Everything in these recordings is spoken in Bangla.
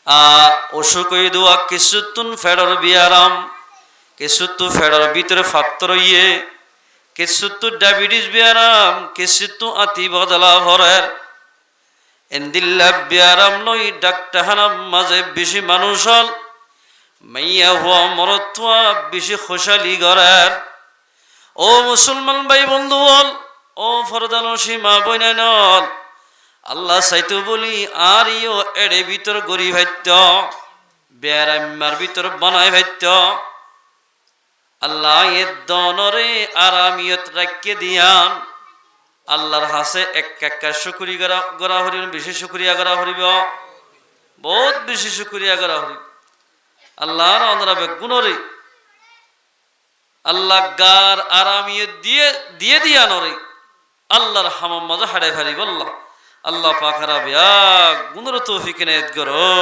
অসুকই দোয়া কিছুতুন ফেডর বিয়ারাম কিছুতু ফেডর ভিতরে ফাত্তর ইয়ে কিছুতু ডায়াবেটিস বিয়ারাম কিছুতু আতি বদলা ভরের এন্দিল্লা বিয়ারাম নই ডাক্তার হানাম মাঝে বেশি মানুষ হল মাইয়া হওয়া মরত্বা বেশি খোশালি গড়ের ও মুসলমান ভাই বন্ধু বল ও ফরদানসী মা বইনা নল আল্লাহ চাইতো বলি আর ইও এড়ে ভিতর গড়ি ভাইত্য বেয়ারাম্মার ভিতর বানাই ভাইত্য আল্লাহ এ দনরে আরামিয়ত রাখিয়ে দিয়ান আল্লাহর হাসে এক শুকরি গড়া হরিব বেশি শুকরিয়া গড়া হরিব বহুত বেশি শুকরিয়া গড়া হরিব আল্লাহর অনরাবে গুণরে আল্লাহ গার আরামিয়ত দিয়ে দিয়া নরে আল্লাহর হামাম মজা হাড়ে হারি বললাম আল্লাহ পাখারা বিয়া গুণর তৌফিক এনায়েত করো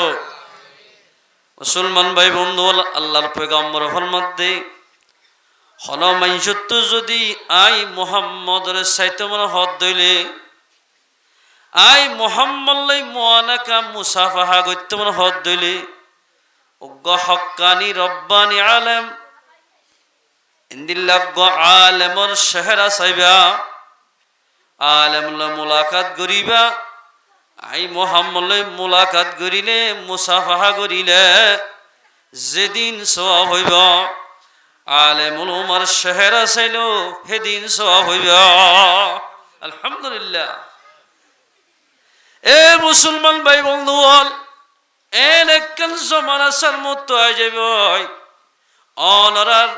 মুসলমান ভাই বন্ধু আল্লাহর পয়গম্বর ফরমাত দে হল মাইসত্য যদি আই মুহাম্মদের সাইতে মনে হদ দইলে আই মুহাম্মদ লাই মুআনাকা মুসাফাহা গত্য মনে হদ দইলে উগ্গ হক্কানি রব্বানি আলেম ইন্দিল্লাহ আলেমর শহরা সাইবা আলেমুল্লাহ মুলাকাত গরিবা আই মুহাম্মদ মুলাকাত গরিলে মুসাফাহা গরিলে যেদিন সওয়াব হইব আলেমুল উমার শহরা চাইল সেদিন সওয়াব হইব আলহামদুলিল্লাহ এ মুসলমান ভাই বন্ধু এন একখান জমানা সার মতো আই যাইব অনরার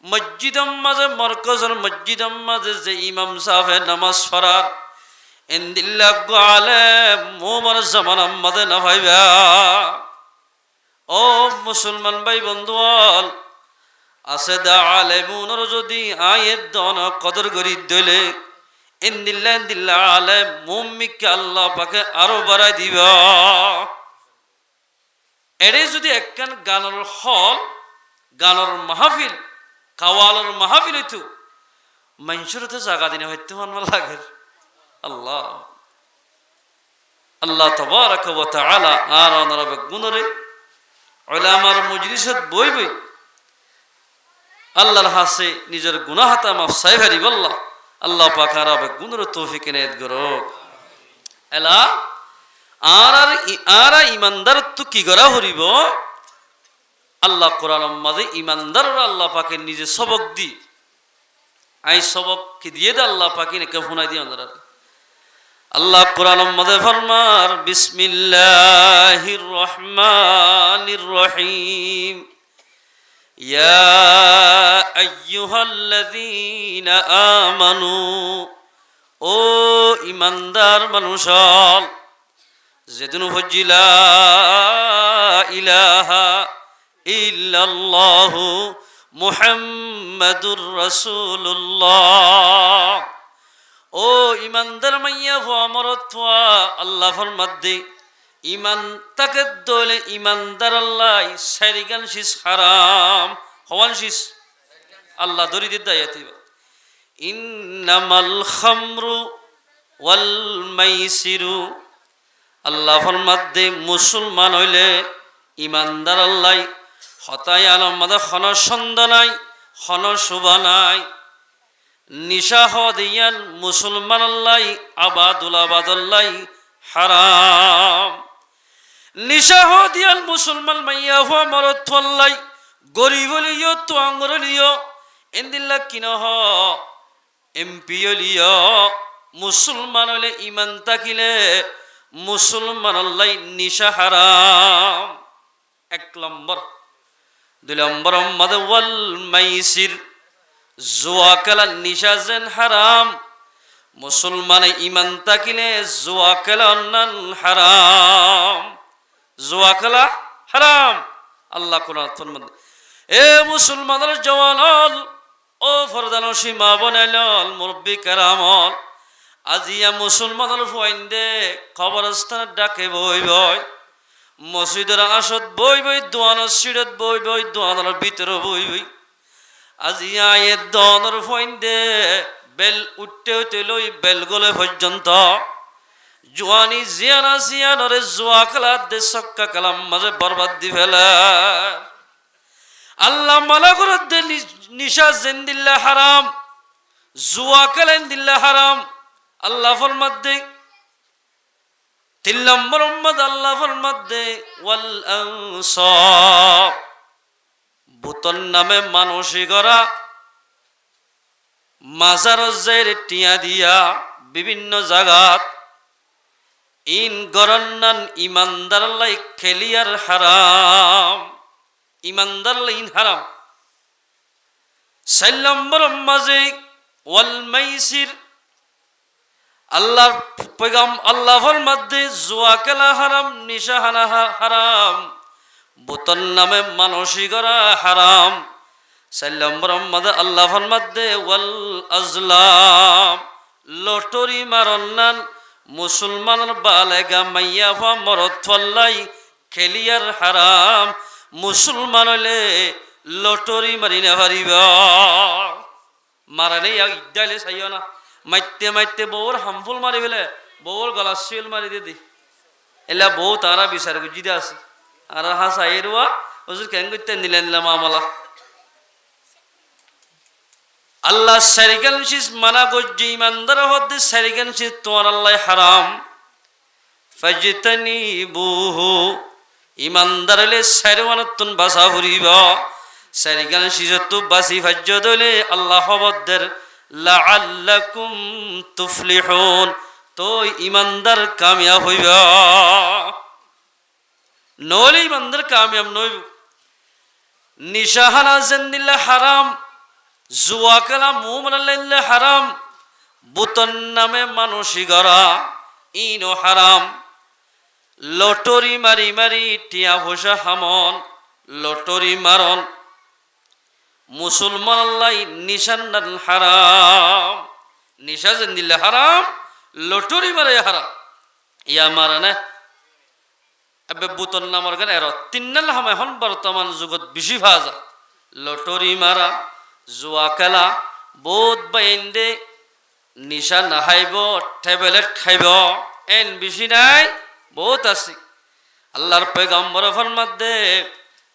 মসজিদম মাঝে মরকজের মসজিদম মাঝে যে ইমাম সাহেব নামাজ পড়ার ইন্দিল্লাহ আলেম মোমর জামানার মাঝে না ভাইবা ও মুসলমান ভাই বন্ধু আছে দা আলেমুনর যদি আয়ের দন কদর করি দইলে ইন্দিল্লাহ আলেম মুম্মিকে আল্লাহ পাকে আরো বাড়াই দিব এরে যদি একখান গানের হল গানের মাহফিল কাওয়ালার মাহফিল হইতো মানুষের তো জায়গা দিনে হইতে মানবা লাগে আল্লাহ আল্লাহ তাবারাক ওয়া তাআলা আর অনরবে গুণরে উলামার মজলিসত বই বই আল্লাহর হাসে নিজের গুনাহ হাতা মাফ চাইভারি বল্লাহ আল্লাহ পাক আরবে গুণর তৌফিক এনায়েত করো এলা আর ইমানদার তো কি করা হরিব আল্লাহ কোরআন মাঝে ইমানদাররা আল্লাহ পাকে নিজে সবক দি আই সবক কি দিয়ে দে আল্লাহ পাকে নাকি ফোনাই দিয়ে আল্লাহ কোরআন মাঝে ফরমার বিসমিল্লাহির রহমানির রহিম ইয়া আইয়ুহাল্লাযীনা আমানু ও ইমানদার মানুষ যেদিন হজ্জিলা ইলাহা ইল্লাল্লাহু মুহাম্মাদুর রাসূলুল্লাহ ও ইমানদার মাইয়া ভমরতওয়া আল্লাহ ফরমাত দে ইমান তাকে দলে ইমানদার আল্লাহ সারিগান শিস হারাম হওয়ান শিস আল্লাহ দরিদ দায়াতি ইন্নামাল খামরু ওয়াল মাইসিরু আল্লাহ ফরমাত দে মুসলমান হইলে ইমানদার আল্লাহ হতাই আলমাদে খন সন্দ নাই খন শোভা নাই নিশা হদিয়ান মুসলমান আল্লাহ আবাদুল আবাদুল্লাহ হারাম নিশা হদিয়ান মুসলমান মাইয়া হুয়া মরত আল্লাহ গরিব লিও তো আঙ্গর লিও ইন্দিল্লাহ কিনহ এমপি লিও মুসলমান হলে ইমান তাকিলে মুসলমান আল্লাহ নিশা হারাম এক নম্বর দুই নম্বর মাদে ওয়াল মাইসির জুয়া খেলা নিশা যেন হারাম মুসলমান ইমান তাকিলে জুয়া খেলা অন্যান হারাম জুয়া খেলা হারাম আল্লাহ কোরআন এ মুসলমানের জওয়ান ও ফরদানসী মা বনাইল মুরব্বী কেরামল আজিয়া মুসলমানের ফুয়াইন্দে কবরস্থানের ডাকে বই বই মসজিদের আসত বই বই দোয়ানোর সিঁড়ত বই বই দোয়ানোর ভিতরে বই বই আজিয়া এ দোয়ানোর ফুয়াইন্দে বেল উঠতে হইতে লই বেল গলে পর্যন্ত জোয়ানি জিয়ানা জিয়ানরে জোয়া খেলা দে সক্কা কালাম মাঝে বরবাদ দি ফেলা আল্লাহ মালা করে দে নিশা জেন্দিল্লা হারাম জুয়া খেলেন দিল্লা হারাম আল্লাহ ফরমাত দে 3 নম্বর উম্মত আল্লাহ ফরমাত দে ওয়াল আনসাব বুতন নামে মানসী করা মাজার জের টিয়া দিয়া বিভিন্ন জায়গাত ইন গরন্নান ইমানদার লাই খেলিয়ার হারাম ইমানদার লাই ইন হারাম 4 নম্বর মাঝে ওয়াল মাইসির আল্লাহর পেগাম আল্লাহর মধ্যে জুয়া খেলা হারাম নিশা হানা হারাম বুতন নামে মানসী করা হারাম 4 নম্বর মধ্যে আল্লাহর মধ্যে ওয়াল আজলাম লটরি মারন্নান মুসলমানের বালেগা মাইয়া ফা মরদ ফল্লাই খেলিয়ার হারাম মুসলমান হলে লটরি মারি না পারিব মারালে ইদালে চাইও না মাইতে মাইতে বউর হামফুল মারি ফেলে বউর গলা শিল মারি দি এলা বউ তারা বিচার গুজিদে আছে আর হাসা এরুয়া হুজুর কেন করতে নিলেন নিলাম আমলা আল্লাহ সারিকান শিস মানা গজ্জি ইমানদার হদ্দে সারিকান শিস তোমার আল্লাহ হারাম ফাজতানিবুহু ইমানদার হলে সারওয়ানাতুন বাসা ফুরিব সারিকান শিসতু বাসি ফাজ্য দলে আল্লাহ হবদ্দের লাআল্লাকুম তুফলিহুন তো ইমানদার কামিয়াব হইব নলে ইমানদার কামিয়াব নইব নিশাহানা জিন্দিল্লাহ হারাম জুয়া খেলা মুমনাল্লাহ হারাম বুতন নামে মানসী গড়া ইনো হারাম লটরি মারি মারি টিয়া ভোসা হামন লটরি মারন মুসলমান আল্লাহ নিশান্নাল হারাম নিশা জিন্দিল্লাহ হারাম লটরি মারে হারাম ইয়া মারা না এবে বুতন নামর গান এর 3 নাল হাম এখন বর্তমান যুগত বেশি ভাজা লটরি মারা জুয়া খেলা বহুত বাইন্দে নিশা নাহাইব ট্যাবলেট খাইব এন বেশি নাই বহুত আছে আল্লাহর পয়গম্বর ফরমাত দে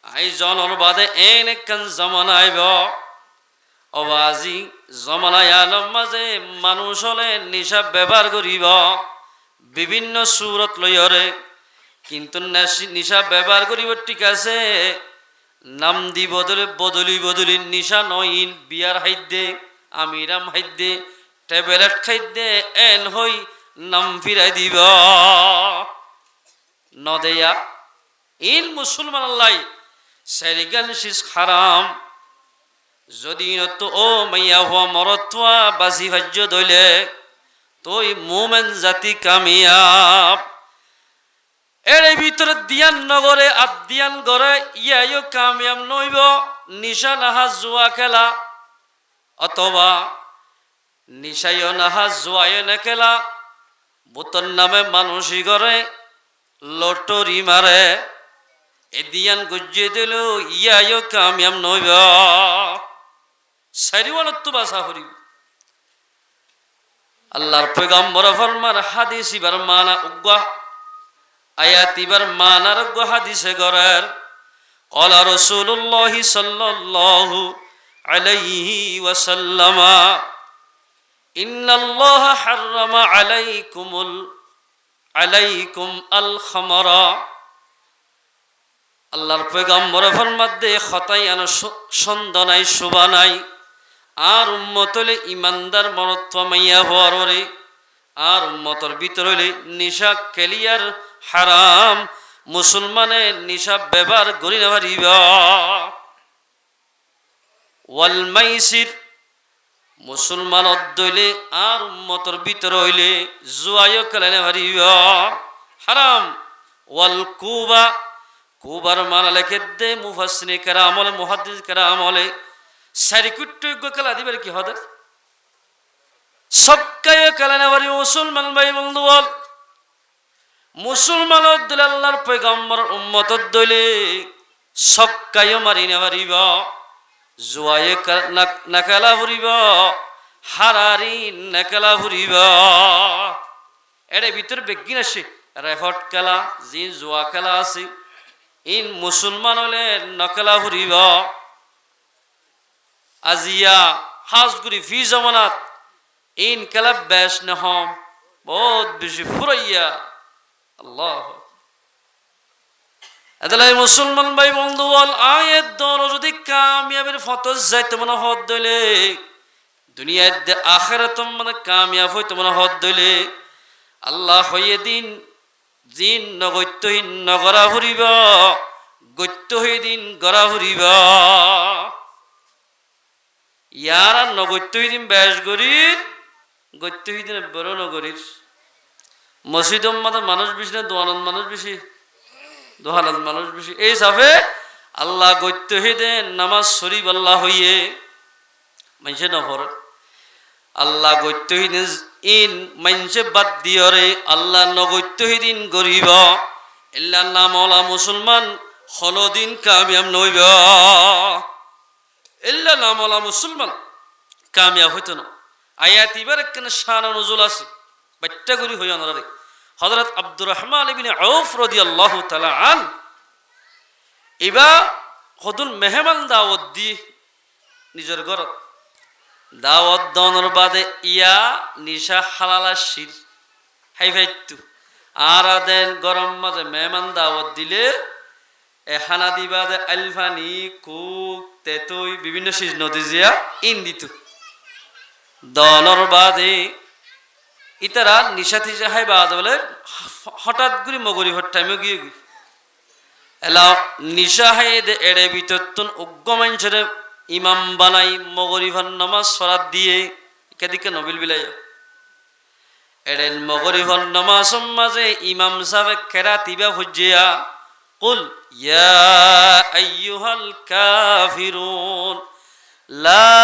আই জনর বাদে এন একখান জমানা আইব অবাজি জমানায় আলম মাঝে মানুষ হলে নিশা ব্যবহার করিব বিভিন্ন সুরত লইরে কিন্তু নিশা ব্যবহার করিব ঠিক আছে নাম দি বদলে বদলি নিশা নইন বিয়ার হাইদে আমিরাম হাইদে ট্যাবলেট খাইদে এন হই নাম ফিরাই দিব নদেয়া ইন মুসলমান আল্লাহ সারিগান শিস হারাম যদি নত ও মাইয়া হওয়া মরত্বা বাসি ভাজ্য দইলে তুই মোমেন জাতি কামিয়াব এর ভিতরে দিয়ান নগরে আদিয়ান গড়ে ইয়াইও কামিয়াব নইব নিশা নাহা জুয়া খেলা অথবা নিশাইও নাহা জুয়াইও না খেলা বুতন নামে মানুষই গড়ে লটরি মারে এদিয়ান গুজিয়ে দিল ইয়াইও কামিয়াব নইব সারিওয়ালত বাসা করিব আল্লাহর পয়গম্বর ফরমার হাদিস ইবার মানা উগ্গা আয়াত ইবার মানার উগ্গা হাদিসে গরের ক্বালা রাসূলুল্লাহ সাল্লাল্লাহু আলাইহি ওয়াসাল্লাম ইন্নাল্লাহা হাররামা আলাইকুম আল খামরা আল্লাহর পয়গম্বর ফরমাত দে খতাই আন সন্দনাই সুবানাই আর উম্মতলে ইমানদার মরত্ব মাইয়া হওয়ারে আর উম্মতর ভিতরে নিশা কেলিয়ার হারাম মুসলমানে নিশা ব্যবহার করি না পারিব ওয়াল মাইসির মুসলমান দইলে আর উম্মতর ভিতরে হইলে জুয়াইও খেলে না পারিব হারাম ওয়াল কুবা কুবার মানা লেখে দে মুফাসসিরে কেরাম হলে মুহাদ্দিস কেরাম হলে সারিকুট্টুজ্ঞ খেলা দিবার কি হদের সবকায় খেলা নেবারি মুসলমান ভাই বন্ধু বল মুসলমান দিলে আল্লাহর পয়গম্বর উম্মত দইলে সবকায় মারি নেবারিব জুয়ায়ে না খেলা ফুরিব হারারি না খেলা ফুরিব এর ভিতরে বেগিন আসে রেফট খেলা জি জুয়া খেলা আছে ইন মুসলমান হলে নকলা ফুরিব আজিয়া হাজগুড়ি ফি জমানাত ইন খেলা বেশ নহম বহুত বেশি ফুরাইয়া আল্লাহ এদালাই মুসলমান ভাই বন্ধু বল আয়ের দর যদি কামিয়াবের ফতজ যাইতে মনে হদ দইলে দুনিয়াতে আখিরাত মানে কামিয়াব হইতে মনে হদ দইলে আল্লাহ হইয়ে দিন জিন নগত্যহীন নগরা ফুরিব গত্য হয়ে দিন গড়া ফুরিব ইয়ারা নগত্য দিন বেশ গরির গত্য দিন বড় নগরীর মসজিদ মানুষ বেশি না দোয়ানত মানুষ বেশি দোহানত মানুষ বেশি এই সাফে আল্লাহ গত্য হয়ে দেন নামাজ শরীফ আল্লাহ হইয়ে মানছে নফর আল্লাহ গত্য ইন মানছে বাদ দিয়রে আল্লাহ নগত্য দিন গরিব ইল্লা নামলা মুসলমান হলদিন কামিয়াব নইব ইল্লা নামলা মুসলমান কামিয়াব হইতো না আয়াত এবার একখানে শান নজুল আছে বাচ্চা করি হই আনারে হযরত আব্দুর রহমান ইবনে আউফ রাদিয়াল্লাহু তাআলা আন ইবা হদুল মেহমান দাওয়াত দি নিজের ঘরত দাওয়াত দনর বাদে ইয়া নিশা হালালা শির হাই ভাইতু আর দেন গরম মাঝে মেহমান দাওয়াত দিলে এ হানা দিবাদে আলফানি কুক তেতুই বিভিন্ন সিজ নদী জিয়া ইন দিত দনর বাদে ইতারা নিশা থিসা হাই বাদ বলে হঠাৎ করে মগরি হট টাইমে গিয়ে এলা নিশা হাই এড়ে ভিতর উগ্র মানুষের ইমাম বানাই মগরিভার নামাজ সরাত দিয়ে এদিকে নবিল বিলাই এড়েন মগরিভার নামাজ মাঝে ইমাম সাহেব কেরাতিবা হুজিয়া কুল ইয়া আইয়ুহাল কাফিরুন লা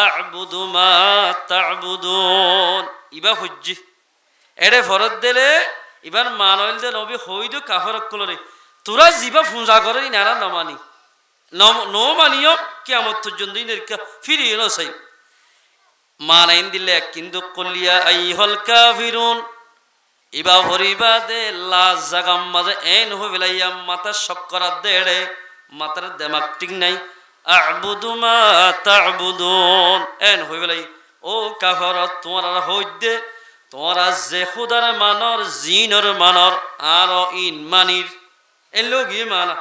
আ'বুদু মা তা'বুদুন ইবা হুজ্জি এড়ে ফরত দিলে ইবার মানইল দে নবী হইদু কাফরক কলরে তোরা জিবা পূজা করে নারা নমানি নো মানিও কিয়ামত পর্যন্ত ফিরিয়ে ন চাই মানাইন দিলে কিন্তু কলিয়া আইহল কাফিরুন ইবা ভরিবা দে লাজ জাগাম মাঝে এন হই বেলাইয়া মাথা শক্করাত দে এড়ে মাথার দেমাগ ঠিক নাই আ'বুদু মা তা'বুদুন এন হই বেলাই ও কাফরত তোমার হইদে তোমরা যে খুদার মানর জিনর মানর আর ইন মানির এলো গিয়ে মানা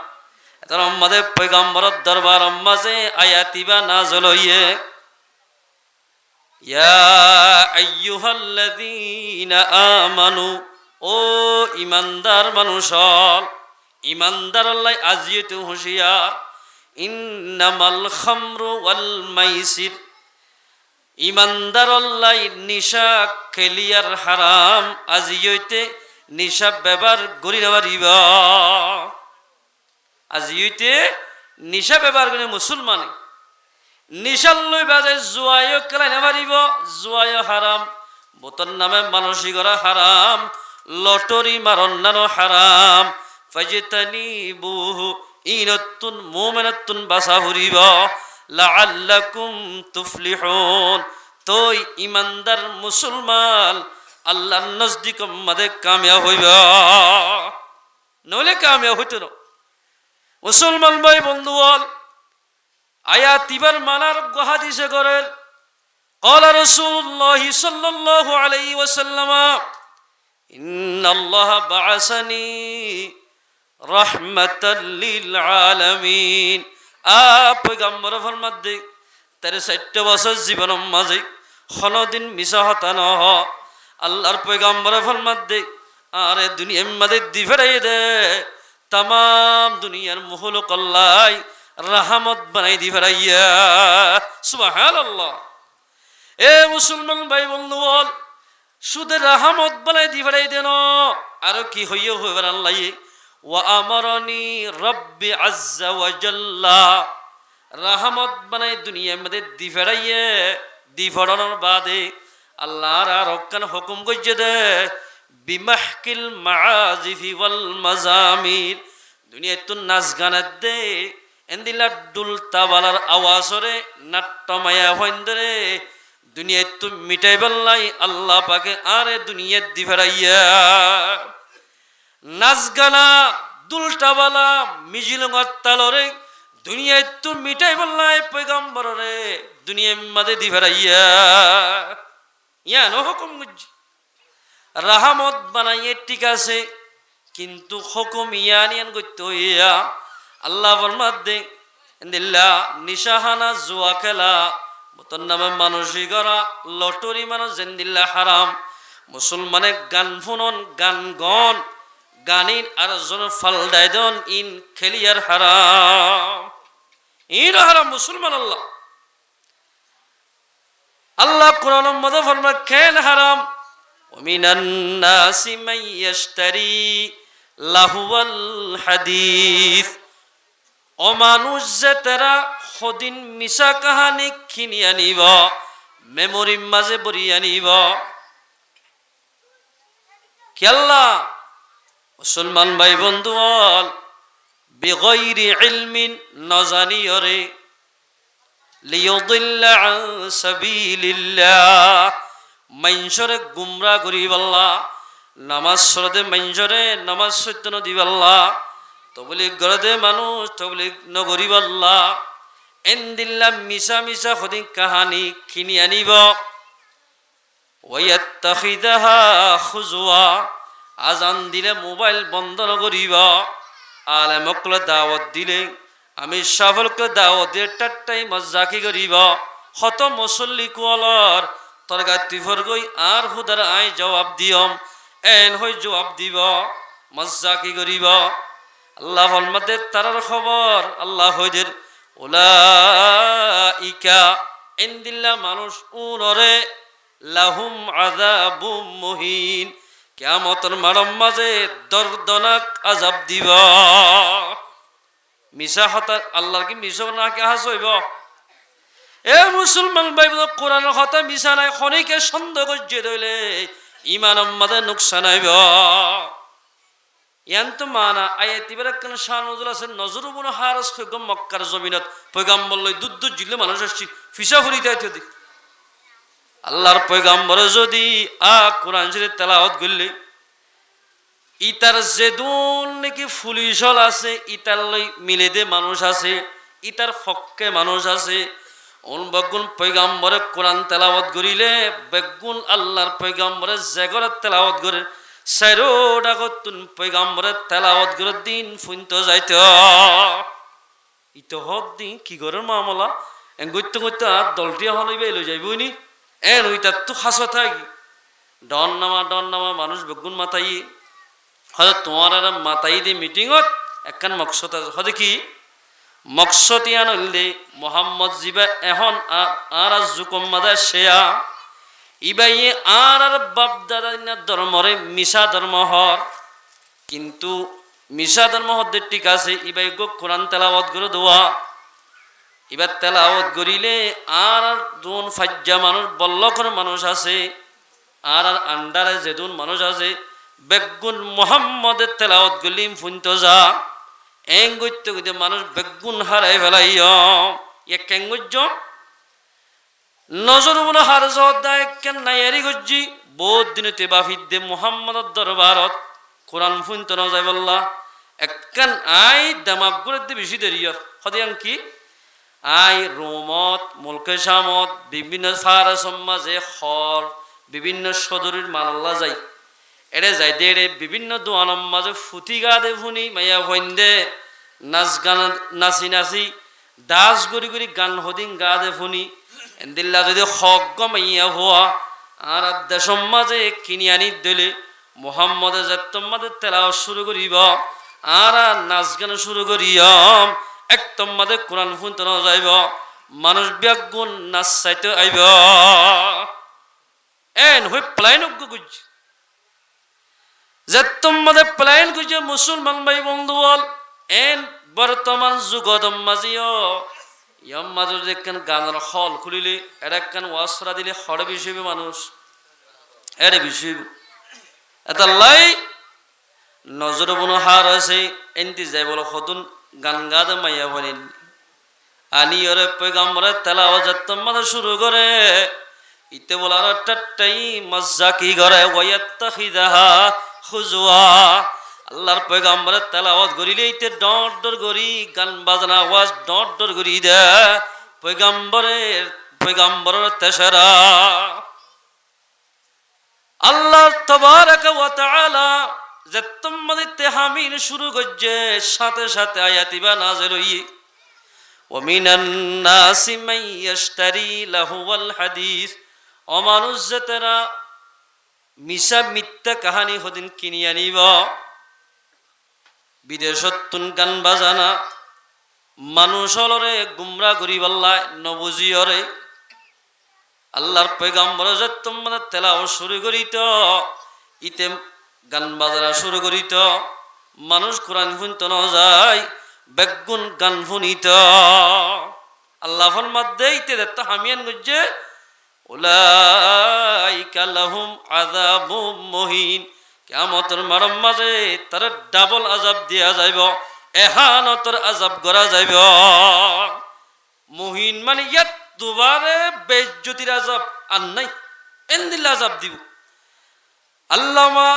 তার আমাদের পয়গম্বরের দরবার মাঝে আয়াতিবা নাযিল হইয়ে ইয়া আইয়ুহাল্লাযীনা আমানু ও ইমানদার মানুষ ইমানদার আল্লাহ আজিয়তু হুঁশিয়ার ইন্নামাল খামরু ওয়াল মাইসির ইমানদার আল্লাহ নিশা খেলিয়ার হারাম আজিয়তে নিশা ব্যবহার করি না পারিবা আজিয়তে নিশা ব্যবহার করে মুসলমানে নিশাল লই বাজে জুয়ায় খেলাই না পারিব জুয়ায় হারাম বোতল নামে মানসিক করা হারাম লটরি মারন্নানো হারাম ফাজতানিবুহু ইনাতুন মুমিনাতুন বাসা ফুরিব লাআল্লাকুম তুফলিহুন তোই ইমানদার মুসলমান আল্লাহর নজদিক মধ্যে কামিয়াব হইবা নইলে কামিয়াব হইতো না মুসলমান ভাই বন্ধু বল আয়াত ইবার মানার হাদিসে করেন قال رسول الله صلى الله عليه وسلم إن الله بعثني رحمة للعالمين পয়গম্বর ফরমাত দে তার 60 বছর জীবন মাঝে কোনদিন মিছা হতা না আল্লাহর পয়গম্বর ফরমাত দে আরে দুনিয়ার মধ্যে দিফরাই দে तमाम দুনিয়ার মুখলুক আল্লাহ রহমত বানাই দিফরাইয়া সুবহানাল্লাহ এ মুসলমান ভাই বন্ধু বল শুধু রহমত বানাই দিফরাই দেন আর কি হইয়া হইবার আল্লাহ ওয়া আমারনি রব্বি আজ্জা ওয়া জাল্লা রহমত বানাই দুনিয়ার মধ্যে দিফরাইয়ে দিফরানোর বাদে আল্লাহর আর হকান হুকুম কইছে দে বিমাহকিল মাআজিফি ওয়াল মাজামির দুনিয়ায় তো নাচ গানের দে এন্দিলা দুল তাবালার আওয়াজরে নাট্যমায়া হইন্দরে দুনিয়ায় তো মিটাই বললাই আল্লাহ পাকে আরে দুনিয়ার দি ফেরাইয়া নাচ গানা দুলটাবালা মিজিলঙার তালরে দুনিয়ায় তো মিটাই বললাই পয়গম্বর রে দুনিয়ার মাঝে দি ফেরাইয়া ইয়ান হুকুম গুজি রাহমত বানাইয়ে ঠিক আছে কিন্তু হুকুম ইয়ান করতে হইয়া আল্লাহ ফরমাতে দিল্লা নিশাহানা জুয়া খেলা মতন নামে মানুষই গড়া লটরি মানুষ জেন্দিল্লা হারাম মুসলমানে গান ফুনন গান গন গানিন আর জন ফালদাই দন ইন খেলিয়ার হারাম ইন হারাম মুসলমান আল্লাহ আল্লাহ কোরআন মধ্যে ফরমায় খেল হারাম ওমিনান নাসি মাইয়াশতারি লাহুয়াল হাদিস ও মানুষ যে তারা সদিন মিছা কাহানি খিনি আনিব মেমরির মাঝে বরি আনিব কি আল্লাহ মুসলমান ভাই বন্ধু বল বিগৈরি ইলমিন নজানিয়রে লিয়ুদিল্লা আন সাবিলিল্লাহ মাইনসরে গুমরা করিব আল্লাহ নামাজ সরদে মাইনসরে নামাজ সত্য দিব আল্লাহ তবলিগ গরদে মানুষ তবলিগ নগরিব আল্লাহ এন্দিল্লা মিশা মিশা খদি কাহানি খিনি আনিব ওয়াত্তাখিদাহা খুজওয়া আজান দিলে মোবাইল বন্ধ নকরিব আলেমকলে দাওয়াত দিলে আমি সাফলকে দাওয়াত দিয়ে টাট্টাই মজ্জাকি করিব হত মুসল্লি কুয়ালর তরগাতি ফরগই আর হুদার আই জবাব দিয়ম এন হই জবাব দিব মজ্জাকি করিব আল্লাহ ফরমাতে তারার খবর আল্লাহ হইদের উলাইকা ইনদিল্লা মানুষ উনরে লাহুম আযাবুম মুহিন কিয়ামতের মারম মাঝে দর্দনাক আযাব দিব মিশা হতা আল্লাহর কি মিশা না কি হাস হইব এ মুসলমান ভাই কোরআনের কথা মিশা নাই খনিকে সন্দেহ করছে দইলে ইমান মাঝে নুকসান হইব ইয়ান্ত মানা আয়াত ইবারে কোন শান নজর আছে নজরু বন হারস খগম মক্কার জমিনত পয়গম্বর লই দুধ জিলে মানুষ আসছি ফিসা ফুরি যাইতে দি আল্লাহর পয়গম্বর যদি কোরআন শরীফ তেলাওয়াত করলে ইতার যেদুন নাকি ফুলিশল আছে ইতার লই মিলে দে মানুষ আছে ইতার ফক্কে মানুষ আছে অন বগুন পয়গম্বরে কোরআন তেলাওয়াত করিলে বেগুন আল্লাহর পয়গম্বরে জেগরে তেলাওয়াত করে সাইরোডা গতুন পয়গম্বরে তেলাওয়াত করে দিন ফুইন্ত যাইতে ইতো হদ দিন কি করে মামলা এন গইতে গইতে আর দলটিয়া হলইবে লই যাইবনি এন ওইটা তো খাস থাকি ডন নামা মানুষ বেগুন মাতাই হয়তো তোমার আর মাতাই দিয়ে মিটিংত একখান মকসদ আছে হয়তো কি মকসদ ইয়ান হইলে মোহাম্মদ জিবা এখন আর জুকম মাদা শেয়া ইবাইয়ে আর বাপ দাদা ধর্মরে মিশা ধর্ম হর কিন্তু মিশা ধর্ম হতে ঠিক আছে ইবাই গো কোরআন তেলাওয়াত করে দেওয়া এবার তেলাওয়াত করিলে আর দুন ফাজ্জা মানুষ বল্লখর মানুষ আছে আর আন্ডারে যেদুন মানুষ আছে বেগুন মোহাম্মদের তেলাওয়াত গলিম ফুনতো যা এং গইতে গইতে মানুষ বেগুন হারাই ফেলাই ইয়ে কেন গজ্জ নজর বলে হার জদায় কেন নাইয়ারি গজ্জি বহুত দিনতে বাফিদ্দে মোহাম্মদের দরবারত কোরআন ফুনতো না যায় বললা একখান আই দামাক করে বেশি দেরি হদিয়ান কি আই রোমত মুলকে শামত বিভিন্ন ফারা সমাজে হর বিভিন্ন সদরের মাল্লা যায় এড়ে যাই দে বিভিন্ন দোয়ানম মাঝে ফুটি গা দে ফুনি মাইয়া ভইন্দে নাচ গান নাচি দাস গড়ি গড়ি গান হদিন গা দে ফুনি এন্দিল্লা যদি হক মাইয়া হওয়া আর দেশম মাঝে কিনি আনি দিলে মোহাম্মদে জাত্তম্মাদের তেলাও শুরু করিব আর নাচ গান শুরু করিয়ম একদম মাঝে কোরআন ফুনতে না যাইব মানুষ ব্যাগুন নাচ চাইতে আইব এন হই প্লাইন গুজ যে তোমাদের প্লাইন গুজে মুসলমান ভাই বন্ধু বল এন বর্তমান যুগদম মাঝিও ইয়ম মাঝে দেখেন গানের হল খুলিলে এটা একখান ওয়াসরা দিলে হরে বিষয়বে মানুষ এরে বিষয় এটা লাই নজর বনো হার আছে এনতি যাই বলো হতুন গান গাদে মাইয়া বলেন আনি ওরে পয়গম্বরে তেলাওয়াত তোমাদের শুরু করে ইতে বলার টাট্টাই মজ্জাকি করে ওয়ায়াত্তাখিদাহা হুজওয়া আল্লাহর পয়গম্বরের তেলাওয়াত করিলে ইতে ডর ডর করি গান বাজনা আওয়াজ ডর ডর করি দে পয়গম্বরের তেশরা আল্লাহ তাবারাকা ওয়া তাআলা যে তোমাদের তেহামিন শুরু করছে সাথে সাথে আয়াতিবা নাযিল হই ওয়া মিনান নাসি মান ইয়াশতারি লাহুল হাদিস ও মানুষ যে তারা মিছা মিথ্যা কাহানি হদিন কিনি আনিব বিদেশতুন গান বাজানা মানুষ হলরে গুমরা করি বল্লায় নবুজিয়রে আল্লাহর পয়গম্বর যে তোমাদের তেলাওয়াত শুরু করিত ইতে গান বাজনা শুরু করিত মানুষ কোরআন শুনতে না যায় বেগুন গান শুনিত আল্লাহ ফরমাতে ইতে দত্ত হামিয়ান গুজে উলাইকা লাহুম আযাবুম মুহিন কিয়ামতের মারম মাঝে তার ডাবল আযাব দিয়া যাইব এহানতর আযাব করা যাইব মুহিন মানে ইয়াত দুবারে বেজ্জতির আযাব আর নাই এন্দিল আযাব দিব আল্লামা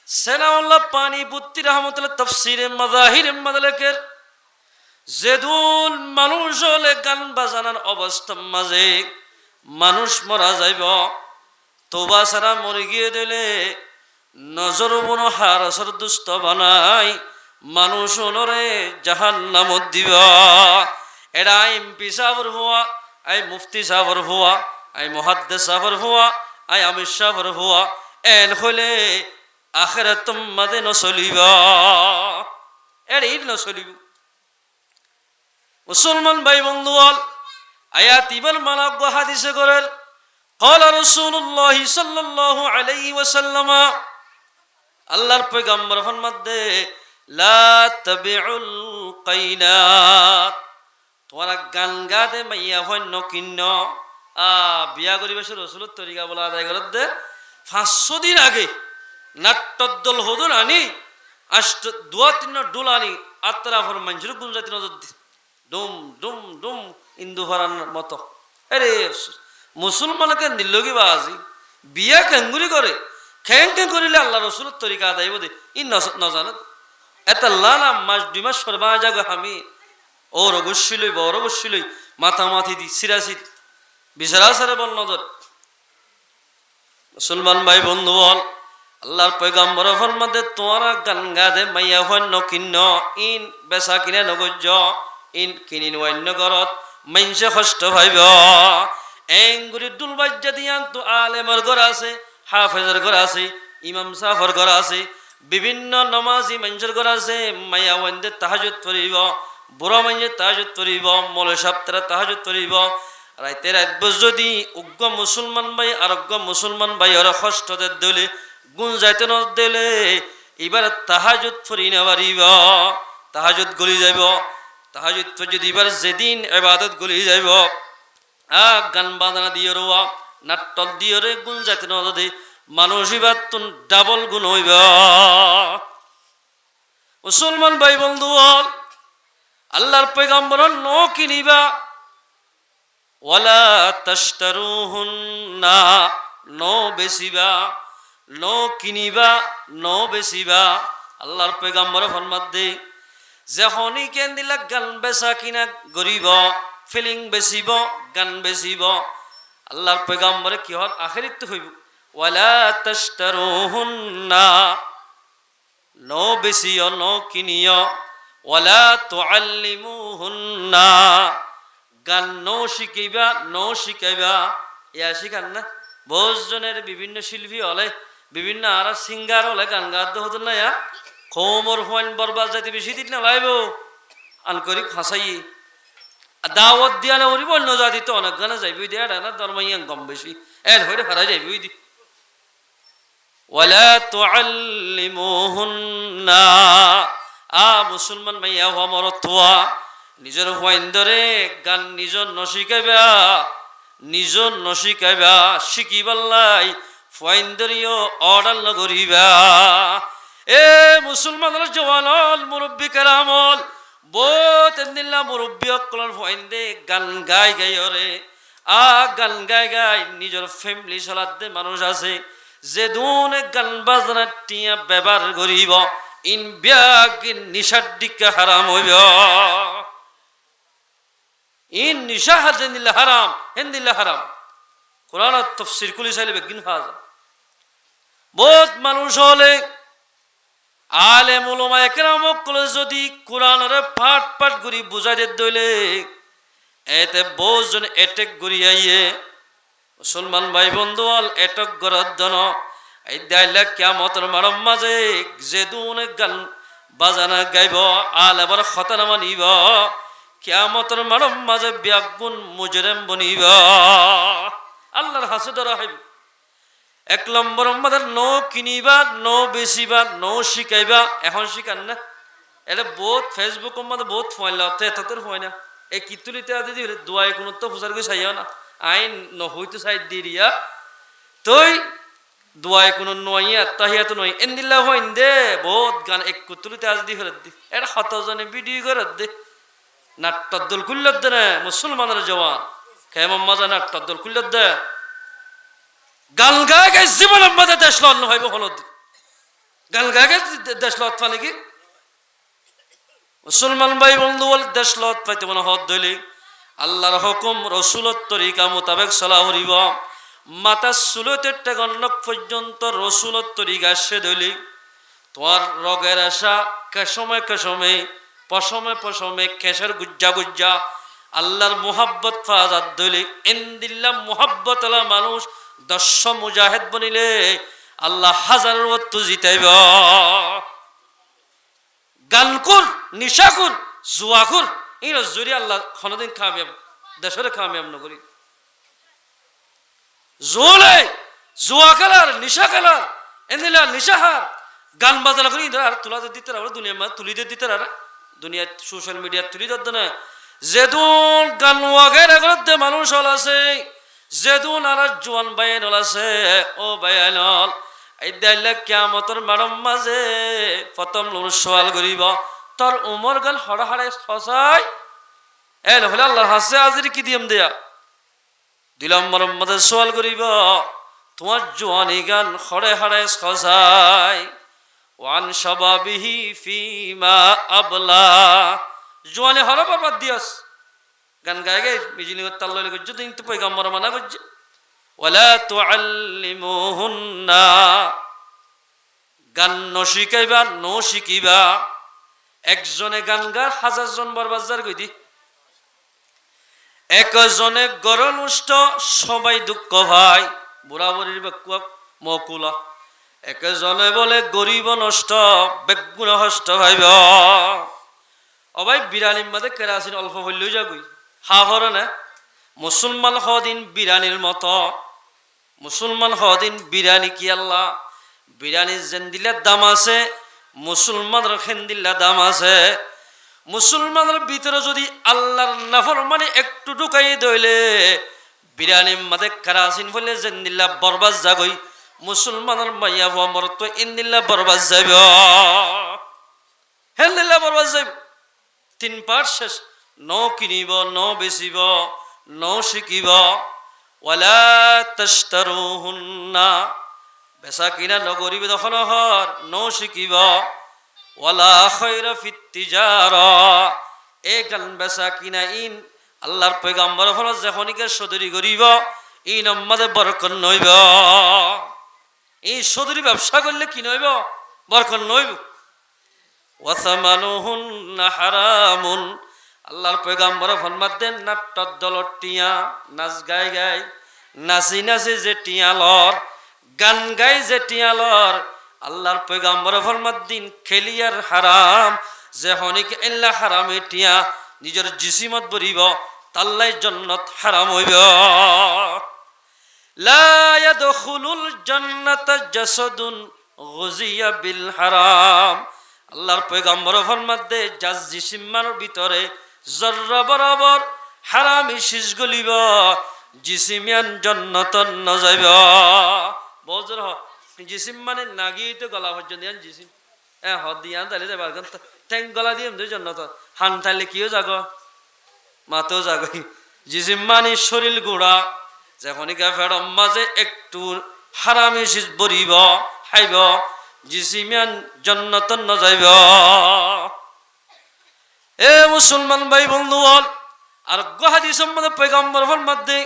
সেনাউল্লাহ পানিপতি রাহমাতুল্লাহ তাফসীরে মাযাহির মাদালিকের যেদুল মানুষ হলে গান বাজানার অবস্থা মাঝে মানুষ মরা যাইব তোবা সারা মরে গিয়ে দিলে নজর বন হারসর দুষ্ট বানাই মানুষ ওনরে জাহান্নামত দিব এরা এমপি সাহর হওয়া আই মুফতি সাহর হওয়া আই মুহাদ্দিস সাহর হওয়া আই আমির সাহর হওয়া এন হইলে আখিরাত মাদে নচলিব এড়ি নচলিব মুসলমান ভাই বন্ধুগণ আয়াত ইবার মানব হাদিসে করেন قال رسول الله صلى الله عليه وسلم আল্লাহর পয়গম্বর ফরমাতে লা তাবিউল কাইনাত তোরা গান গাদে মাইয়া হন্য কিন্ন বিয়া করিবেছে রাসূলের তরিকা বলা আদায় করত দে 500 দিন আগে নাট্যদল হদুন আনি আষ্ট দুয়া তিন ডুল আনি আত্রাফর মঞ্জুর গুঞ্জাতি নজর ডুম ডুম ডুম ইন্দু ভরান মতো আরে মুসলমানকে নিল্লগি বাজি বিয়া কেঙ্গুরি করে খেং খেং করিলে আল্লাহ রসুলের তরিকা আদায় বোধে ই নজান এটা লানা মাস 2 মাস সরবা যাগ আমি ওর অবশ্যই লই মাথা মাথি দি সিরাসি বিছারা সারে বল নজর মুসলমান ভাই বন্ধু বল আল্লাহর পয়গম্বর ফরমাতে তোরা গান গাদে মাইয়া হন্য কিন্ন ইন বেচা কিনে নগজ্য ইন কিনিন অন্য ঘরত মাইনসে কষ্ট ভাইব এঙ্গুরি ডুল বাজ্যা দিয়ান তো আলেমর ঘর আছে হাফেজের ঘর আছে ইমাম সাফর ঘর আছে বিভিন্ন নমাজি মানুষের ঘর আছে মাইয়া ওয়ান্দে তাহাজ্জুদ করিব বুড়া মাইয়ে তাহাজ্জুদ করিব মৌলভী সাহেব তারা তাহাজ্জুদ করিব রাইতে রাত যদি উগ্র মুসলমান ভাই আর অজ্ঞ মুসলমান ভাই ওরা কষ্টদের দলে গুণ যাইতে ন দিলে এবার তাহাজ্জুদ ফরি না পারিব তাহাজ্জুদ গলি যাইব তাহাজ্জুদ যদি এবার যেদিন ইবাদত গলি যাইব গান বাজনা দিয়ে রোয়া নাট্টল দিয়ে রে গুণ যাইতে ন দে মানুষ এবার তুন ডাবল গুণ হইব মুসলমান ভাই বন্ধু আল্লাহর পয়গম্বর ন কিনিবা ওয়ালা তাশতারুহুন্না নো বেচিবা নো কিনিবা নো বেচিবা আল্লাহর পয়গম্বর ফরমাত দে যখনই কেন দিলা গান বেচা কিনা গরিব ফিলিং বেচিব গান বেচিব আল্লাহর পয়গম্বরে কি হল আখিরিত হইব ওয়ালা তাশতারুহুন্না নো বেচিও নো কিনিও ওয়ালা তুআল্লিমুহুন্না গান নো শিখাইবা ইয়া শিখান না বহুজনের বিভিন্ন শিল্পী হলে বিভিন্ন আর সিঙ্গার হলে গান গাতে হতো না ইয়া খোমর ফোন বরবাদ যাতে বেশি দিন না লাইব আন করি ফাঁসাই দাওয়াত দিয়ালে ওরি বন্য জাতি তো অনেক গানে যাইবই দিয়া না ধর্মাইয়া কম বেশি এর হইরে হারা যাইবই দি ওয়ালা তুআল্লিমুহুন্না মুসলমান মাইয়া হওয়া মরতুয়া নিজের হইন্দরে গান নিজর নশিকাইবা শিকিবাল্লাই ফইন্দরিও অর্ডার নগরিবা এ মুসলমানের জওয়ানল মুরব্বী কারামল বহুত এদিল্লা মুরব্বী অকলর ফইন্দে গান গাই গাইরে গান গায় গায় নিজের ফ্যামিলি চালাতে মানুষ আছে যে দুনে গান বাজনা টিয়া ব্যবহার করিব ইন ব্যাগিন নিশার দিকে হারাম হইব ইন নিশা হাদিল্লা হারাম হেন্দিল্লা হারাম কোরআন তাফসীর কুলি চাইলে বেগিন ফাজা বহুত মানুষ হলে আলেম উলামা একরাম কলে যদি কোরআনের পাঠ পাঠ করি বুঝাই দইলে এতে বহুজন এটেক করি আইয়ে মুসলমান ভাই বন্ধু আল এটক করার জন্য এই দাইলা কিয়ামতের মারম মাঝে যেদুন গান বাজানা গাইব আল এবার খতনা মানিব কিয়ামতের মারম মাঝে বিয়াগুন মুজরিম বনিব আল্লাহর হাসুদরা হইব এক নম্বর আমাদের নো কিনিবা নো বেচিবা নো শিখাইবা এখন শিখান না এটা বহুত ফেসবুক মধ্যে বহুত ফয়লা তোর হয় না এই কিতুলিতে দিদি দোয়াই কোনো তো ফুসার করে চাইও না আইন নহইতো চাই দিরিয়া তই দোয়াই কোনো নইয়া তাহিয়াতো নই এন্দিল্লা হইন দে বহুত গান এক কুতুলিতে আজ দি ফেরত দি এটা শতজনে ভিডিও করে দে নাট্যদল কুল্লত দে না মুসলমানের জওয়ান কেমন মজা নাট্যদল কুল্লত দে গান গায়ে গায়ে জীবনের মধ্যে দেশ লড় হইব হলদ গান গায়ে গায়ে দেশ লড় ফালে কি মুসলমান ভাই বন্ধু বল দেশ লড় পাইতে মনে হদ ধইলে আল্লাহর হুকুম রসুলের তরিকা মোতাবেক চলা হরিব মাতা সুলতের টেগন্নক পর্যন্ত রসুলের তরিকা সে ধইলে তোমার রগের আশা কেসমে কেসমে পশমে পশমে কেশের গুজ্জা গুজ্জা আল্লাহর মুহাব্বত ফাজাত ধইলে ইনদিল্লাহ মুহাব্বত আলা মানুষ 10 মুজাহিদ বনিলে আল্লাহ হাজার ওয়াত জিতাইব গানকুর নিশাকুর জুয়াকুর এই জুরি আল্লাহ কোনদিন কামিয়াব দেশের কামিয়াব নগরী জোলে জুয়া খেলার নিশা খেলার এনিলা নিশাহার গান বাজনা করি আর তুলা দিতে আর দুনিয়া মা তুলি দিতে আর দুনিয়া সোশ্যাল মিডিয়া তুলি দিতে না যেদুন গান ওয়াগের আগতে মানুষ হল আছে যেদুন আর জোয়ান বাইন হল আছে ও বাইন হল এই দাইলে কিয়ামতের মারম মাঝে প্রথম লোক সওয়াল করিব তোর উমর গাল হড়া হাড়ে ফসাই এ নহলে আল্লাহর হাসে আজির কি দিম দেয়া দিলাম মারম মাঝে সওয়াল করিব তোমার জোয়ানি গান হড়ে হাড়ে ফসাই ওয়ান শাবাবিহি ফিমা আবলা জোয়ানি হড়া বরবাদ দিয়াস গান গায়ে গায়ে বিজলি তাল্লা লইলে করছে তো পয়গাম্বর মানা করছে ওয়ালা তুআল্লিমুহুন্না গান ন শিখাইবা ন শিখিবা একজনে গান গার 1000 জন বরবাজার কই দি একজনে গরল নষ্ট সবাই দুঃখ ভাই বুড়া বুড়ির বেকুয়া মকুলা একজনে বলে গরিব নষ্ট বেগুন হষ্ট ভাইব ও ভাই বিরানির মধ্যে কেরাসিন অল্প হইলেও যাগুই হা হরে না মুসলমান হদিন বিরানির মতো মুসলমান হদিন বিরানি কি আল্লাহ বিরানির জেন্দিলার দাম আছে মুসলমানের খেন্দিল্লার দাম আছে মুসলমানের ভিতরে যদি আল্লাহর নাফরমানি একটু ঢুকাই দইলে বিরানির মাঝে কারাসিন ফলে জেন্দিল্লা বরবাদ যাগই মুসলমানের মাইয়া হওয়া মরত ইন্দিল্লা বরবাদ যাইব হেন্দিল্লা বরবাদ যাইব 3 পার্ট শেষ ন কিনিব ন বেচিব ন শিকিব ওয়ালা তাশতারুহুন্না বেচা কিনা নগরিব দখল হর ন শিকিব ওয়ালা খায়রা ফিত তিজারা এই গান বেচা কিনা ইন আল্লাহর পয়গম্বর হল যখনকে সদরি করিব এই নম্বরে বরকত নইব এই সদরি ব্যবসা করলে কি নইব বরকত নইব ওয়াসামানুহুন্না হারামুন আল্লাহর পয়গম্বর ফরমাত দেন নাট্যর দলর টিয়া নাচ গাই গাই নাচি নাচি যে টিয়া লর গান গাই যে টিয়া লর আল্লাহর পয়গম্বর ফরমাত দিন খেলিয়ার হারাম যে হনিক এল্লা হারামে টিয়া নিজের জিসিমত বরিব তাল্লাই জান্নাত হারাম হইব লা ইয়াদখুলুল জান্নাতা জাসাদুন গুজিয়া বিল হারাম আল্লাহর পয়গম্বর ফরমাত দে জাজ জিসিমার ভিতরে জর্রা বরাবর হারামি শীষ গলিব জিসিমিয়ান জান্নাতন ন যাইব বজর জিসিম মানে নাগি তো গলা পর্যন্ত জিসিম হদিয়ান তাইলে যাবার ট্যাঙ্ক গলা দিয়ে জান্নাত হান তাইলে কিও জাগ মাতো জাগই জিসিমানি শরীর গুড়া যখনইকা ফেরম মাঝে একটু হারামি শীষ বরিব হাইব জিসিমান জন্নতন ন যাইব। এ মুসলমান ভাই বন্ধু বল আর হাদিস মধ্যে পয়গম্বর ফরমাতে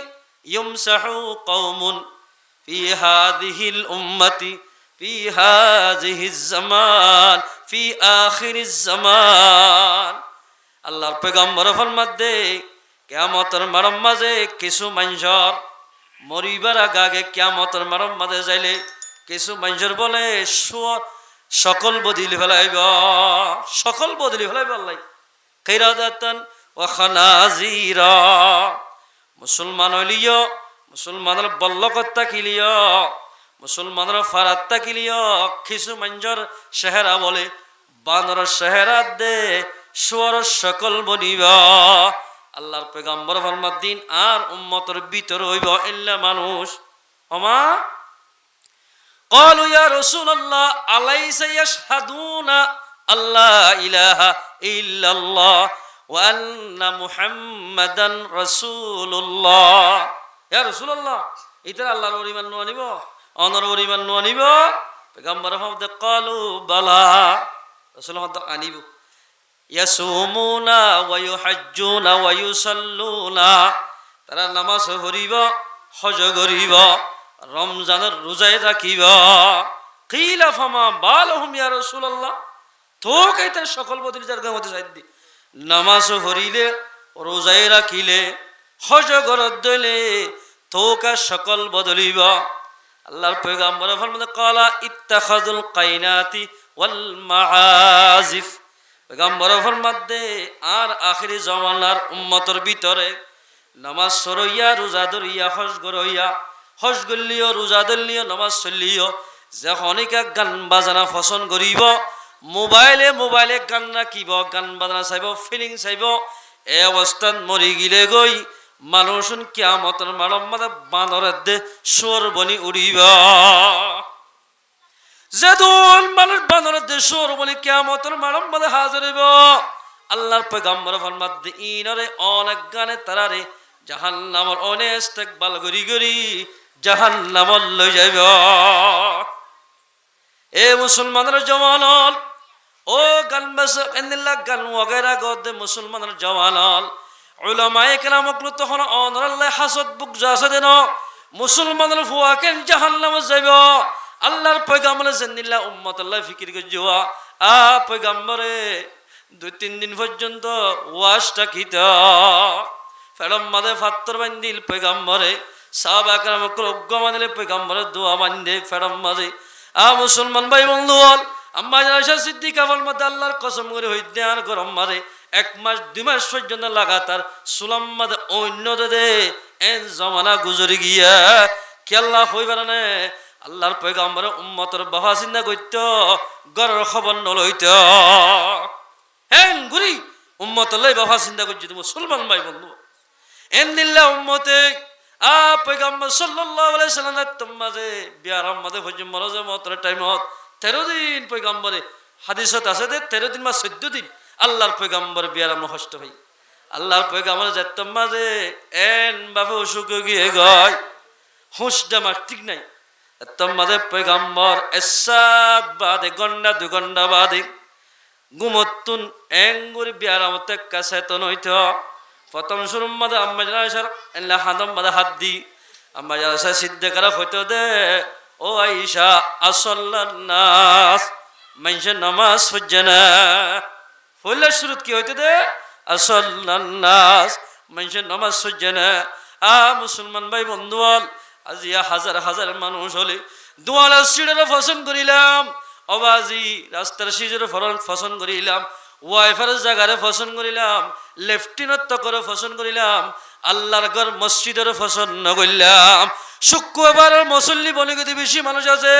ইউমসাহু কওমুন ফি হাযিহিল উম্মতি ফি হাযিহিজ জামান ফি আখিরিজ জামান। আল্লাহর পয়গম্বর ফরমাতে কিয়ামতের মারম মাঝে কিছু মানুষের মরিবার আগে কিয়ামতের মারম মাঝে যাইলে কিছু মানুষের বলে সকল বদলি ফেলাইব, সকল বদলি ফেলাইব আল্লাহ। কিরাদাতান ওয়া খানাজিরা, মুসলমান হইলিও মুসলমানের বল্লকত্তা কিলিও মুসলমানের ফারাত্তা কিলিও কিছু মানুষের চেহারা বলে বানর চেহারা দে সুয়ার সকল বনিব। আল্লাহর পয়গম্বর ফরমাত দিন আর উম্মতের ভিতর হইব ইল্লা মানুষ ওমা ক্বালু ইয়া রাসূলুল্লাহ আলাইসা ইয়াশহাদুনা আল্লা ইলাহা ইল্লাল্লাহ ওয়া আন্না মুহাম্মাদান রাসূলুল্লাহ। ইয়া রাসূলুল্লাহ ইতারা আল্লাহর ঈমান নো আনিব অনর ঈমান নো আনিব। পয়গম্বর ফরমাত ক্বালু বালা, রাসূল ফরমাত আনিব। ইয়াসুমুনা ওয়া ইউহাজ্জুনা ওয়া ইউসাল্লুনা, তারা নামাজ পড়িব হজ করিব রমজানের রোজায় রাখিব। কিলা ফামা বালহুম ইয়া রাসূলুল্লাহ, তো কাইতার সকল বদলি যার গামতে সাইদি নামাজ পড়িলে রোজায় রাখিলে হজ করত দইলে তো কা সকল বদলিব। আল্লাহর পয়গম্বর ফরমাতে ক্বালা ইত্তাখাযুল কাইনাতি ওয়াল মাআজিফ। পয়গম্বর ফরমাতে আর আখিরি জামানার উম্মতের ভিতরে নামাজ সরইয়া রোজা ধরিয়া হজ গরইয়া হজ গলিও রোজা ধরলিও নামাজ চলিও যখনইকা গান বাজানা পছন্দ করিব মোবাইলে গান রাখিব গান বাজানা চাইব ফিলিং চাইব এ অবস্থাত মরি গিলে গই মানুষ কিয়ামতের মানব মাদে বানরের দে সোর বনি উড়িব। যেদুল মানুষ বানরের দে সোর বনি কিয়ামতের মানব মাদে হাজির হইব। আল্লাহর পয়গম্বর ফরমাত ইনরে অনেক গানে তারারে জাহান্নামের অনেক ইস্তেকবাল গরি গরি জাহান্নামত লই যাইব। এ মুসলমানের জওয়ানল ও গান বাজ এন্দিল্লা গান ওয়াগেরা গদে মুসলমানের জওয়ানল উলামায়ে কেরাম অকল তখন অনরাল্লাহ হাসদ বুক জাসা দেন মুসলমানের ফুয়াকেন জাহান্নামত যাইব। আল্লাহর পয়গম্বর জান্নিল্লাহ উম্মতুল্লাহ ফিকির গজুয়া আ পয়গম্বরে 2-3 দিন পর্যন্ত ওয়াজটা কিতা ফেরম মাদে ফাত্তর বান্দিল পয়গম্বরে সাহাবা কেরাম অকল গমানিলে পয়গম্বরের দোয়া বান্দে ফেরম মাদে আ মুসলমান ভাই বন্ধু বল আম্মা আয়েশা সিদ্দিকা বল মত আল্লাহর কসম করে হইতে আর গরম মারে 1 মাস 2 মাস পর্যন্ত লাগাতার সুলাম মাদে অন্য দে এন জামানা গুজরি গিয়া কি আল্লাহ হইবার না আল্লাহর পয়গম্বর উম্মতের বাবা চিন্তা করত গরের খবর নলইত হেন গুরি উম্মত লই বাবা চিন্তা করছি মুসলমান ভাই বন্ধু এন দিল্লা উম্মতে আ পয়গম্বর সাল্লাল্লাহু আলাইহি সাল্লাম তোমাজে বিয়ারাম মাদে হজম মরজে মতর টাইমত 13 দিন পয়গম্বরে হাদিসত আছে দে 13 দিন বা 14 দিন আল্লাহর পয়গম্বর বিয়ারাম হষ্ট ভাই আল্লাহর পয়গম্বর যাতম মাঝে এন বাবা অসুখ গিয়ে গয় হুঁশটা মার ঠিক নাই তোমাদের পয়গম্বর এসাত বাদে গন্ডা 2 ঘন্টা বাদে গুমতুন এঙ্গুরি বিয়ারামতে কাছে তো নইত প্রথম শুরুর মাঝে আম্মা জানাইসার এলা হাদম মাঝে হাত দি আম্মা জানাইসা সিদ্দিকারা হইতো দে ও আয়েশা আসল্লান নাস মানুষের নামাজ পড়ছে না পড়লে শুরুত কি হইতো দে আসল্লান নাস মানুষের নামাজ পড়ছে না আ মুসলমান ভাই বন্ধু বল আজি হাজার হাজার মানুষ হলে দুয়ালা সিঁড়ের পছন্দ করিলাম অবাজি রাস্তার সিজের পছন্দ করিলাম ওয়াইফার জায়গারে পছন্দ করিলাম লেফটিনত করে পছন্দ করিলাম আল্লাহর ঘর মসজিদের পছন্দ করলাম শুক্রবার মুসল্লি বনে গেতে বেশি মানুষ আছে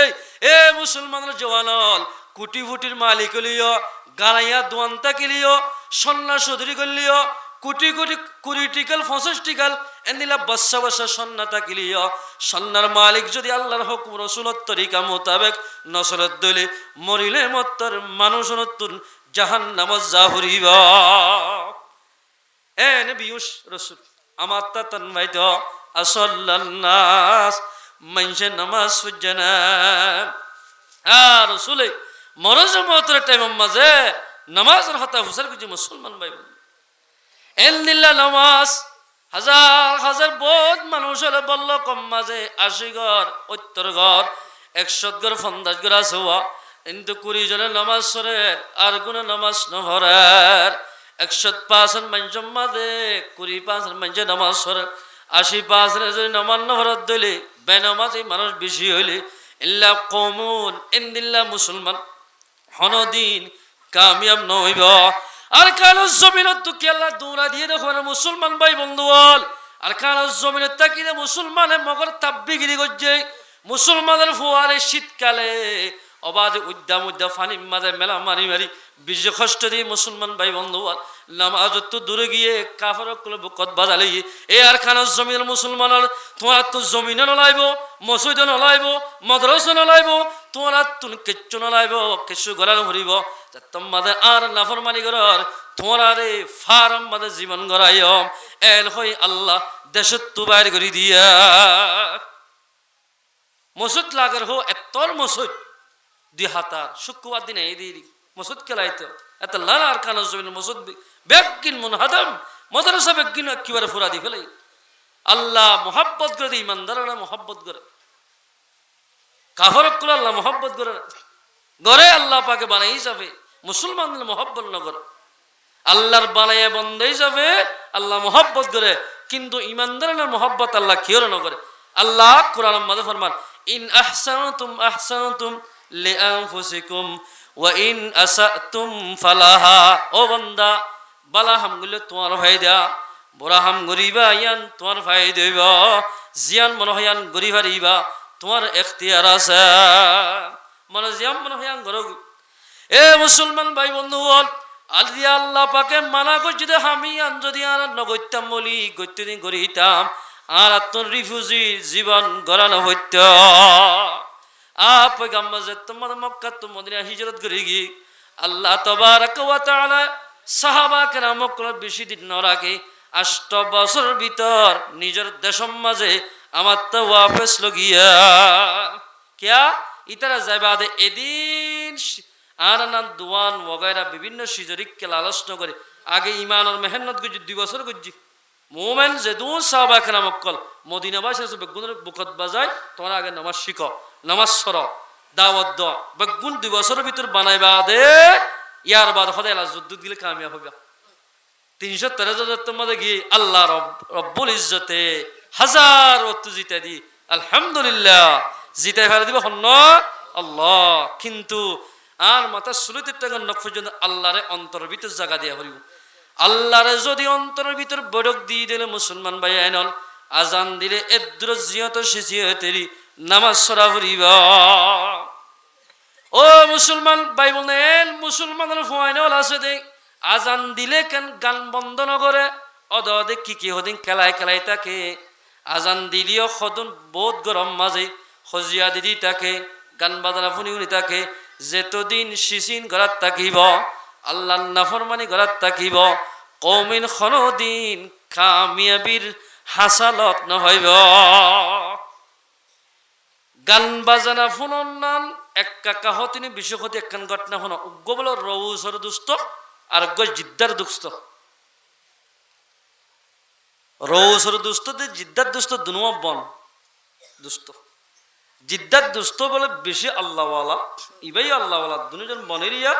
এ মুসলমানের জওয়ানল কোটি ফুটির মালিক হলিও গাড়াইয়া দোয়ান্তা কিলিও সন্না সদরি করলিও কোটি কোটি 20 টিকাল 50 টিকাল এন্দিলা বচ্চা বচ্চা সন্নাতা কিলিও সন্নার মালিক যদি আল্লাহর হুকুম রাসূলের তরিকা মোতাবেক নসরত দলে মরিলে মত্তর মানুষ নতুন জাহান্নামত জাহরিবা। এ নবী রাসূল আমার তা তন্মাইত আসল্লান্নাস মানুষে নামাজ পড়ছে না। আর রসুলে মরজ মতের টাইমের মাঝে নামাজের হাতে হুসার কিছু মুসলমান ভাই বোন এলদিল্লা নামাজ হাজার হাজার বহুত মানুষ হলে বলল কম মাঝে 80 ঘর 70 ঘর 100 ঘর 50 ঘর আছে কিন্তু 20 জনের নামাজ সরে আর কোন নামাজ নহরার 105 মানুষের মাঝে 25 মানুষের নামাজ সরে 85 যদি নামাজ নহরত দিলে বেনামাজি মানুষ বেশি হইলে ইল্লা কওমুন ইনদিল্লা মুসলমান হনদিন কামিয়াব নইব। আর কালো জমিনত তো কি আল্লাহ দৌড়া দিয়ে দেখো মুসলমান ভাই বন্ধু বল। আর কালো জমিনত তাকিয়ে মুসলমানে মগর তাব্বিগিরি করছে মুসলমানের ফুয়ারে শীতকালে অবাধে উদ্যাম ফানি মাঝে মেলা মারি মারি বিশ কষ্ট দিয়ে মুসলমান ভাই বন্ধু বল নামাজ তো দূরে গিয়ে কাফের বুকত বাজালে এ আর খানার জমিনের মুসলমানের তোমার তো জমিনে নলাইব মসজিদে নলাইব মদ্রসা নলাইব তোমার তুন কিচ্ছু নলাইব কিছু গলার হরিব তোমাদের আর নাফরমানি করার তোমার ফার্ম মাঝে জীবন গড়াইম এল হই আল্লাহ দেশত তো বাইর করে দিয়া মসজিদ লাগার হো এতর মসজিদ 2 হাতার শুক্রবার দিনে এই দিই মসজিদ খেলাইতো এত লাল আর খানার জমিনের মসজিদ বেগিন মুনহাদম মাদ্রাসা বেগিন একেবারে ফুরা দি ফেলাই আল্লাহ মোহাব্বত করে ইমানদাররা মোহাব্বত করে কাফরক করে আল্লাহ মোহাব্বত করে গড়ে আল্লাহ পাকে বানাই যাবে মুসলমানদের মোহাব্বত না করে আল্লাহর বানাইয়া বন্ধ যাবে আল্লাহ মোহাব্বত করে কিন্তু ইমানদারের মোহাব্বত আল্লাহ কেউ না করে। আল্লাহ কোরআন মাঝে ফরমান ইন আহসানতুম লিআনফুসিকুম ওয়া ইন আসাতুম ফালাহা। ও বান্দা বালা হামগুলো তোমার ফায়দা বড় হাম গরিবা ইয়ান তোমার ফায়দা হইব জিয়ান মনে হয়ান গরিবা রইবা তোমার এখতিয়ার আছে মনে জিয়ান মনে হয়ান গরগ। এ মুসলমান ভাই বন্ধু বল আল্লাহ আল্লাহ পাকে মানা করছি যে আমি আন যদি আর নগত্যাম বলি গত্যি দিন গড়িতাম আর আত্মন রিফিউজি জীবন গড়ানো হইত পয়গম্বর যে তোমার মক্কা তো মদিনা হিজরত করে গি আল্লাহ তাবারাক ওয়া তাআলা সাহাবা কেরামক বেশি দিন ন রাখে 8 বছর ভিতর নিজের দেশের মাঝে আমার তো ওয়াপস লগিয়া কিয়া ইতারা যাইবা দে এদিন আর না দোয়ান ওগায়রা বিভিন্ন সিজরিককে লালসন করে আগে ইমান আর মেহনত করছি 2 বছর করছি মোমেন যে দু সাহাবা কেরামক কল মদিনা বাসে বেগুনের বুকত বাজায় তোমার আগে নামাজ শিখো নামাজ সর দাওয়াত দ বেগুন 2 বছরের ভিতর বানাইবা দে ইয়ার বাদ হদায় যুদ্ধ দিলে কামিয়াব হবে 313 মধ্যে গিয়ে আল্লাহ রব্বুল ইজ্জতে হাজার অর্থ জিতে দি আলহামদুলিল্লাহ জিতে ফেলে দিব হন আল্লাহ কিন্তু আর মাথা সুলুতের টাকা নখ পর্যন্ত আল্লাহরে অন্তরের ভিতর জায়গা দিয়া হরিব আল্লাহরে যদি অন্তরের ভিতর বড়ক দিয়ে দিলে মুসলমান ভাই আইনল আজান দিলে এদ্র জিয়ত শিশিয়তেরি নামাজ সরা হরিব। ও মুসলমান ভাই বলেন মুসলমানের ফাইনাল আছে দেখ আজান দিলে কেন গান বন্ধ নকরে অদে কি হদিন খেলায় খেলায় থাকে আজান দিলিও সদন বহুত গরম মাঝে সজিয়া দিদি তাকে গান বাজনা শুনি শুনি তাকে যেতদিন সিসিন ঘরাত থাকিব আল্লাহ নাফরমানি ঘরাত থাকিব কৌমিন খনদিন কামিয়াবির হাসালত নহইব। গান বাজানা শুনন নান একা কাহতিনি বিশ্বকতি একখান ঘটনা শুনো উগ্র বল রৌসর দুষ্ট আর জিদ্দার দুষ্ট রৌসর দুষ্ট জিদ্দার দুষ্ট দুনুয়া বন দুষ্ট জিদ্দার দুষ্ট বলে বেশি আল্লাহওয়ালা ইবাই আল্লাহওয়ালা দুজন বনের ইয়া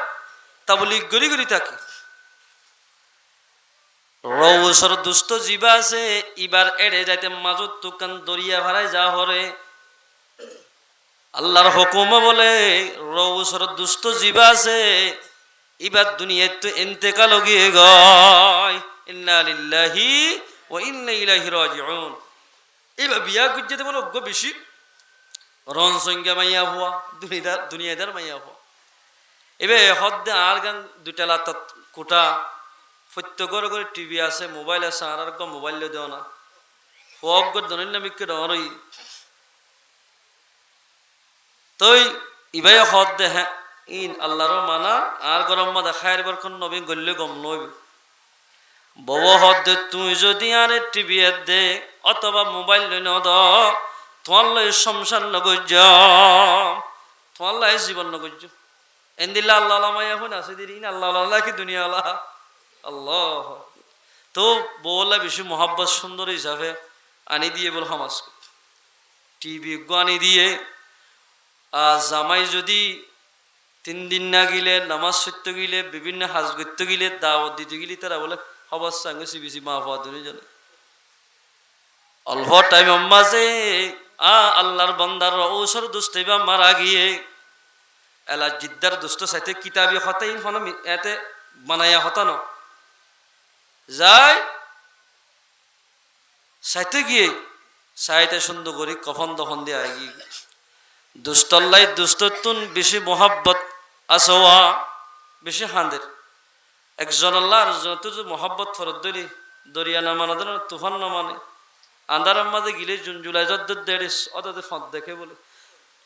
তা বলি গড়ি গড়ি থাকে রৌসর দুষ্ট জিবা আছে ইবার এড়ে যাইতে মাজত তুকান দরিয়া ভাড়ায় যা হরে আল্লাহর হুকুম বলে রৌসর দুষ্ট জিবা আছে ইবার দুনিয়ায় তো ইন্তেকাল গিয়ে গয় ইন্না লিল্লাহি ওয়া ইন্না ইলাইহি রাজিউন। এবার বিয়া করতে বলে অজ্ঞ বেশি রন সংজ্ঞা মাইয়া হওয়া দুনিয়াদার মাইয়া হওয়া এবার হদ্দে আর গান 2টা লাতাত কোটা প্রত্যেকের করে টিভি আছে মোবাইল আছে আর মোবাইল দেও না অজ্ঞ দৈনামিককে ডরই তই ইবাই হদ্দে হ্যাঁ ইন আল্লাহর মানা আর গরম মা দেখায় এবার কোন নবী গল্লে গম নইব বউ হদে তুই যদি আরে টিভি দে অথবা মোবাইল লই নদ তোমার লই সংসার নগর্য তোমার লাই জীবন নগর্য এন্দিল্লা আল্লাহ আলামাই এখন আছে দিন আল্লাহ আল্লাহ কি দুনিয়া আল্লাহ আল্লাহ তো বউলা বেশি মোহাব্বত সুন্দর হিসাবে আনি দিয়ে বল সমাজ টিভি আনি দিয়ে জামাই যদি 3 দিন না গিলে নামাজ সত্য গিলে বিভিন্ন হাজ করতে গিলে দাওয়াত দিতে গিলে তারা বলে সবার সঙ্গে বেশি মা হওয়া দুনি জানে অল্প টাইম মাঝে আল্লাহর বন্দার ঔষর দুষ্টবা মারা গিয়ে এলা জিদ্দার দুষ্ট সাইতে কিতাবি হতাই এতে বানাইয়া হতানো যাই সাইতে গিয়ে সাইতে সুন্দর করি কফন দফন দিয়ে আগি দুষ্টল্লাই দুষ্টতুন বেশি মোহাব্বত আসোয়া বেশি হাঁদের একজন আল্লাহ আর তুই মোহাব্বত ফরত দরি দরিয়া না মানে তুফান না মানে আন্ধারের মাঝে গিলে জুন জুলাই দেড়িস অততে ফাঁদ দেখে বলে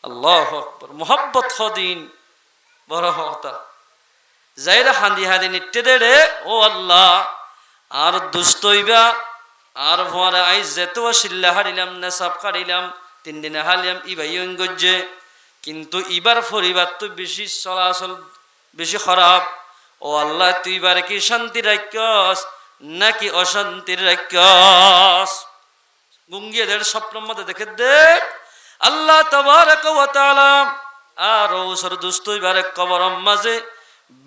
আল্লাহ আকবার মোহাব্বত হদিন বড় হতা যাইরা হাঁদি হাঁদি নিটে দেড়ে ও আল্লাহ আর দুষ্ট হইবা আর ভরে আই যেত শিল্লা হারিলাম নেশাব কাটিলাম 3 দিনে হারিলাম ইবাই গজ্জে কিন্তু ইবার পরিবার তো বেশি চলাচল বেশি খারাপ ও আল্লাহ তুই এবার কি শান্তি রাখস নাকি অশান্তির রাখস গুঙ্গিয়েদের স্বপ্নের মধ্যে দেখে দেখ আল্লাহ তাবারক ওয়া তাআলা আর ওসর দুষ্ট এবারে কবর মাঝে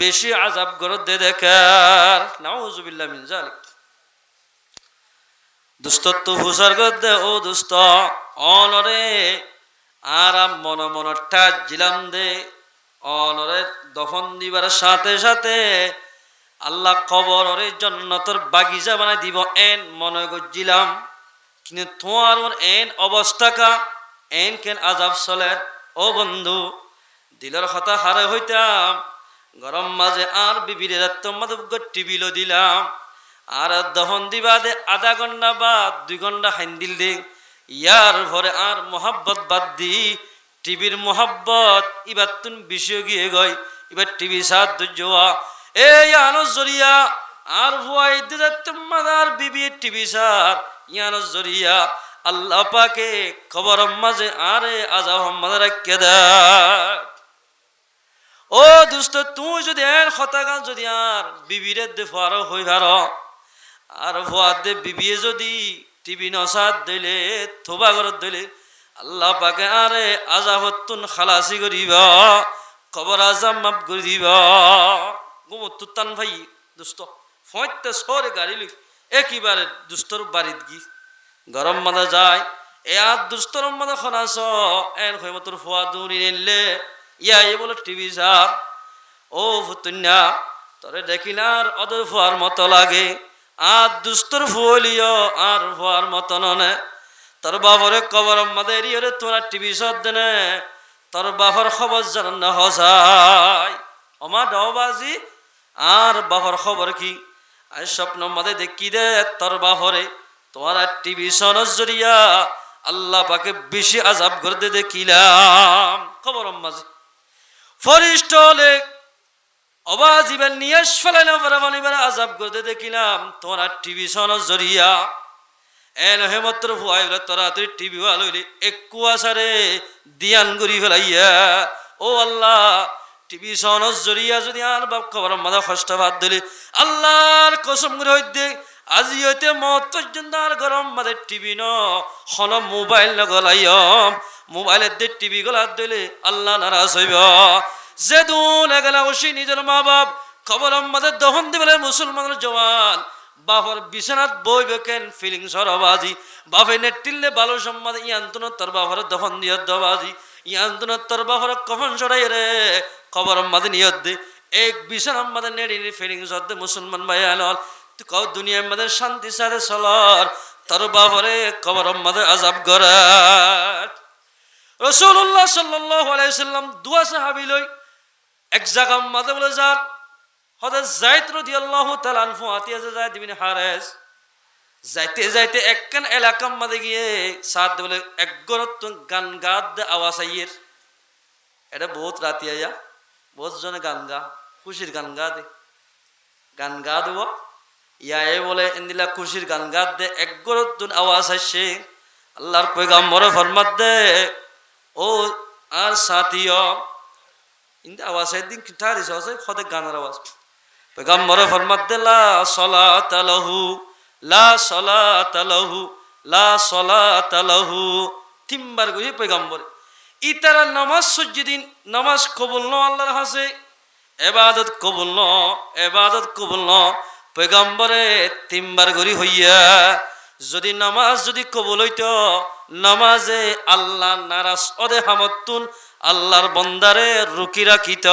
বেশি আযাব করে দে দেখার নাউযুবিল্লাহ মিন যালিক দুষ্টত্ব হুসার গদ্দে ও দুষ্ট অনরে আরাম মন মনটা জিলাম দে অনরে দফন দিবার সাথে সাথে আল্লাহ কবরের জান্নাতের বাগিচা বানাই দিব এন মনে গজিলাম কিন্তু তোমার এন অবস্থা এন কেন আজাব চলে ও বন্ধু দিলের কথা হারে হইতাম গরম মাঝে আর বিবির টিভিল দিলাম আর দহন দিবা দে আধা ঘন্টা বা 2 ঘন্টা হাইন্দিল দে ইয়ার ভরে আর মোহাব্বত বাদ দি টিভির মোহাব্বত এবার তুন বিষয় গিয়ে গই এবার টিভি সাথ দুজোয়া এই আনস জরিয়া আর ভুয়াই দিলে তোমার বিবি টিভি সাথ ইয়ানস জরিয়া আল্লাহ পাকে খবর মাঝে আরে আজাব মাঝে রাখে দেয় ও দুষ্ট তুই যদি এর হতাগান যদি আর বিবিরে দে ফার হই ভার আর ভুয়া দে বিবিয়ে যদি টিভি নসাদ দিলে থোবা ঘরত দিলে আল্লাহ পাকে আরে আজাবতুন খালাসি করিব খবর আজাব মাফ করে দিব গোমতুতান ভাই দুষ্ট ফয়তে সরে গাড়ি লই একেবারে দুষ্টর বাড়িত গি গরম মাদা যায় এ আর দুষ্টর মাদা খনাস এন হইমতর ফুয়া দৌড়ি নিলে ইয়া এ বলে টিভি সার ও ফুতুন্যা তোরে দেখিলার অদর ফুয়ার মতো লাগে আর দুষ্টর ফুলিও আর ফুয়ার মতো ননে তোর বাবরে কবর মাদের ইয়ে তোরা টিভি সদ দেনে তোর বাবার খবর জানান না হসাই আমার ডবাজি আর বাবার খবর কি আর স্বপ্ন মাদে দেখি দে তোর বাবরে তোরা টিভি সনজ জরিয়া আল্লাহ পাকে বেশি আজাব করে দেখিলাম খবর মাঝে ফরিস্টলে অবাজিবেন নিয়ে ফেলাইলাম বারাবানিবার আজাব করতে দেখিলাম তোরা টিভি সনজ জরিয়া এন হেমত্র ভুয়াইলে তোরা তুই টিভি আলইলি একু আসারে দিয়ান করি ফেলাইয়া ও আল্লাহ টিভি সনজ জরিয়া যদি আর বাপ খবর মাথা কষ্ট বাদ দিলি আল্লাহর কসম করে হইতে আজি হইতে মত পর্যন্ত আর গরম মাঝে টিভি ন হন মোবাইল নগলাইম মোবাইলের দিয়ে টিভি গলার দিলে আল্লাহ নারাজ হইব যে দুন এগেলা ওসি নিজের মা বাপ খবর আমাদের দহন দিবে মুসলমানের জওয়ান বাপর বিছানাত বইবে কেন ফিলিং সরবাজি বাপে নেটিলে ভালো সম্মাদ ইয়ান্তন তোর বাপর দহন দিয়ে দবাজি ইয়ান্তন তোর বাপর কখন সরাই রে খবর আমাদের নিয়ত দে এক বিছানা আমাদের নেড়ি ফিলিং সদ্দে মুসলমান ভাই আনল তুই কও দুনিয়ার আমাদের শান্তি সাথে চলর তোর বাপরে খবর আমাদের আজাব করে রাসূলুল্লাহ সাল্লাল্লাহু আলাইহি সাল্লাম দুয়া সাহাবী লই এক জায়গা মাঝে বলে যার হযরত যায়েদ রাদিয়াল্লাহু তাআলা আনহু আতিয়া যায়েদ ইবনে হারেস যাইতে যাইতে একখান এলাকার মাঝে গিয়ে সাদ বলে এক গরত গান গাদ আওয়াজ আইয়ের এটা বহুত রাতি আয়া বহুত জনে গান গা খুশির গান গা দে গান গা দেব ইয়ায়ে বলে এন্দিলা খুশির গান গাত দে এক গরতুন আওয়াজ আসছে আল্লাহর পয়গম্বর ফরমাত দে ও আর সাথীয় ইন্দা আওয়াজ একদিন কিতারিস আছে খদে গানের আওয়াজ পয়গম্বর ফরমাত দে লা সালাতা লাহু লা সালাতা লাহু লা সালাতা লাহু তিনবার কই পয়গম্বর ইতারা নামাজ সজ্জিদিন নামাজ কবুল ন আল্লাহর হাসে ইবাদত কবুল ন ইবাদত কবুল ন পয়গম্বরে তিনবার গরি হইয়া যদি নামাজ যদি কবুল হইত নামাজে আল্লাহ নারাজ অদে হামতুন আল্লাহর বন্দারে রুকি রাখিত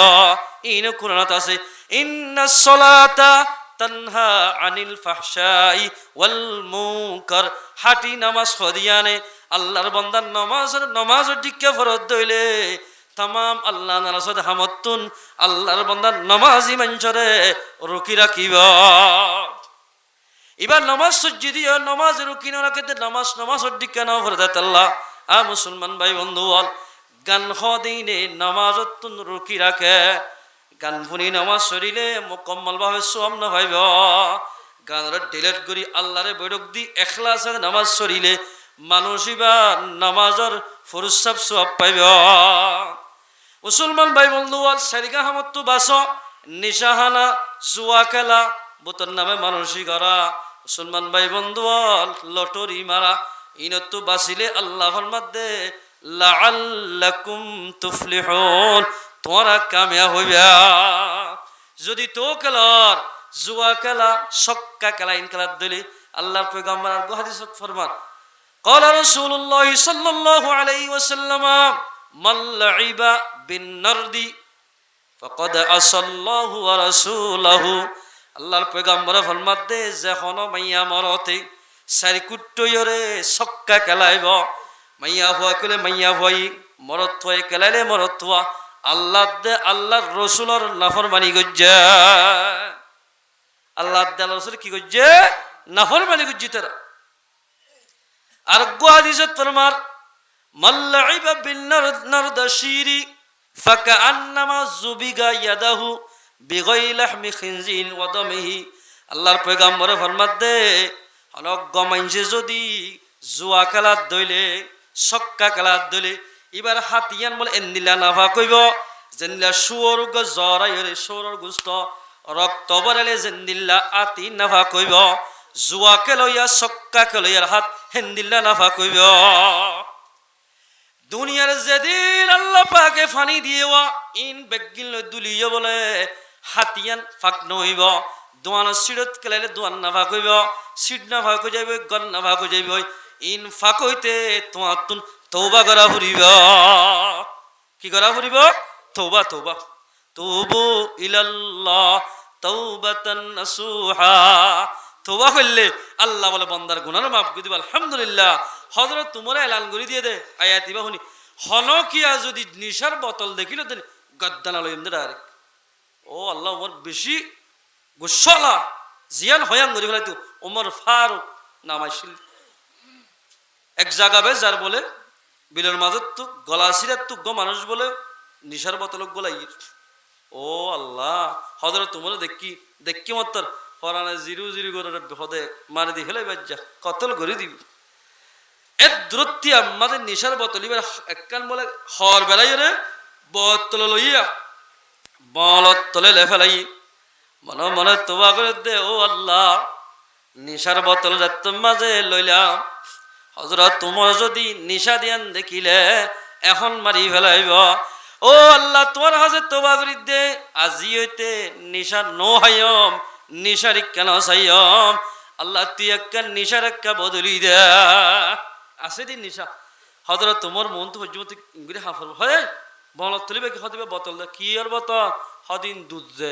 ইন কুরআনত আছে ইন্নাস সালাতা তানহা আনিল ফাহশাই ওয়াল মুনকার হাটি নামাজ হদিয়ানে আল্লাহর বান্দার নামাজের দিকে ফরজ দইলে তামাম আল্লাহ নারাজ হামতুন আল্লাহর বান্দার নামাজি মঞ্চরে রুকি রাখিব এবার নামাজ সজ্জি দিয়ে নামাজ রুকি না রাখতে নামাজের দিকে না ফরজাত আল্লাহ আ মুসলমান ভাই বন্ধু বল গান হদিনে নামাজতুন রুকি রাখে গান ফুনি নামাজ শরীরে মুকম্মল ভাবে সোয়াম না হইব গানের ডিলেট করি আল্লাহরে বৈরক দি এখলাসে নামাজ শরীরে মানুষিবা নামাজর ফুরসাব সোয়াব পাইব মুসলমান ভাই বন্ধু বল সারিকা হামত্তু বাস নিশাহানা জুয়া খেলা বোতর নামে মানুষই করা মুসলমান ভাই বন্ধু বল লটরি মারা ইনত্তু বাসিলে আল্লাহর মধ্যে লাআল্লাকুম তুফলিহুন তোমরা কামিয়া হইবা যদি তো খেলার জুয়া খেলা সক্কা খেলা ইন খেলার দলি আল্লাহর পয়গম্বর আর হাদিস ফরমান قال رسول الله صلى الله عليه وسلم من لعب بالنرد فقد عصى الله ورسوله আল্লাহর পয়গম্বর ফরমাত দে যখন মাইয়া মরতে সারি কুট্টয়রে সক্কা খেলাইব মাইয়া হওয়া কলে মাইয়া হই মরত হয়ে খেলাইলে মরত হওয়া আল্লাহ দে আল্লাহর রসুলর নাফরমানি গজ্জা আল্লাহ দে আল্লাহর রসুল কি গজ্জে নাফরমানি গজ্জি তারা আর হাদিসত ফরমার মাল্লাইবা বিন নারদাশিরি ফাকান্নামা যুবিগা ইয়াদাহু বিগাই লাহমি খিনজিন ওয়া দামিহি আল্লাহর পয়গম্বর ফরমাত দে অলক গমাইছে যদি জুয়া খেলাত দইলে সক্কা খেলাত দইলে এবার হাতিয়ান বলে এন্দিলা নাফা কইব জেন্দিলা শুয়োর গ জরাইরে শুয়োর গুস্ত রক্ত বরালে জেন্দিলা আতি নাফা কইব জুয়া খেলইয়া সক্কা খেলইয়ার হাত হেন্দিল্লা নাফা কইব দুনিয়ার যেদিন আল্লাহ পাকে ফানি দিয়েওয়া ইন বেগিল দুলিয়ে বলে হাতিয়ান ফাঁক নইব দোয়ান সিডত খেলাইলে দোয়ান নাফা কইব সিড নাফা কই যাইব গন নাফা কই যাইব ইন ফাঁক হইতে তোমার তুন তওবা করা ফুরিব কি করা ফুরিব তওবা তওবা তুবু ইলাল্লাহ তাওবাতান নাসুহা তওবা করলে আল্লাহ বলে বান্দার গুনাহ মাফ করে দিবে আলহামদুলিল্লাহ হযরত তোমরা এলান করে দিয়ে দে আয়াত ইবা শুনি হনকিয়া যদি নিশার বোতল দেখিল দেন গদ্দানা লইম দে ডাইরেক্ট ও আল্লাহ ওমর বেশি গুসলা জিয়ান হয়াম করে ফেলাইতো ওমর ফারুক নামাইছিল এক জায়গা বে যার বলে বিলের মাঝত তো গলা সিরাত তো গ মানুষ বলে নিশার বোতল গলাই ও আল্লাহ হযরত তোমরা দেখি মতর ফরানা জিরু জিরু করে হদে মারি দি ফেলাই বাজ্জা কতল করে দিব এ দ্রুতি আমাদের নিশার বোতল এবার একখান বলে হর বেলাই রে বোতল লইয়া বলত তলে লে ফেলাই মনে মনে তোবা করে দে ও আল্লাহ নিশার বোতল রাত মাঝে লইলাম হযরত তোমার যদি নিশা দিয়ান দেখিলে এখন মারি ফেলাইব ও আল্লাহ তোমার হাজে তোবা করি দে আজি হইতে নিশা নো হাইম নিশার কেন সাইম আল্লাহ তুই একটা নিশার একটা বদলি দে আছে দিন নিশা হযরত তোমার মন তো পর্যন্ত ইংরে হাফর হয় বলত তুলিবে কি হদিবে বোতল দে কি আর বোতল হদিন দুধ যে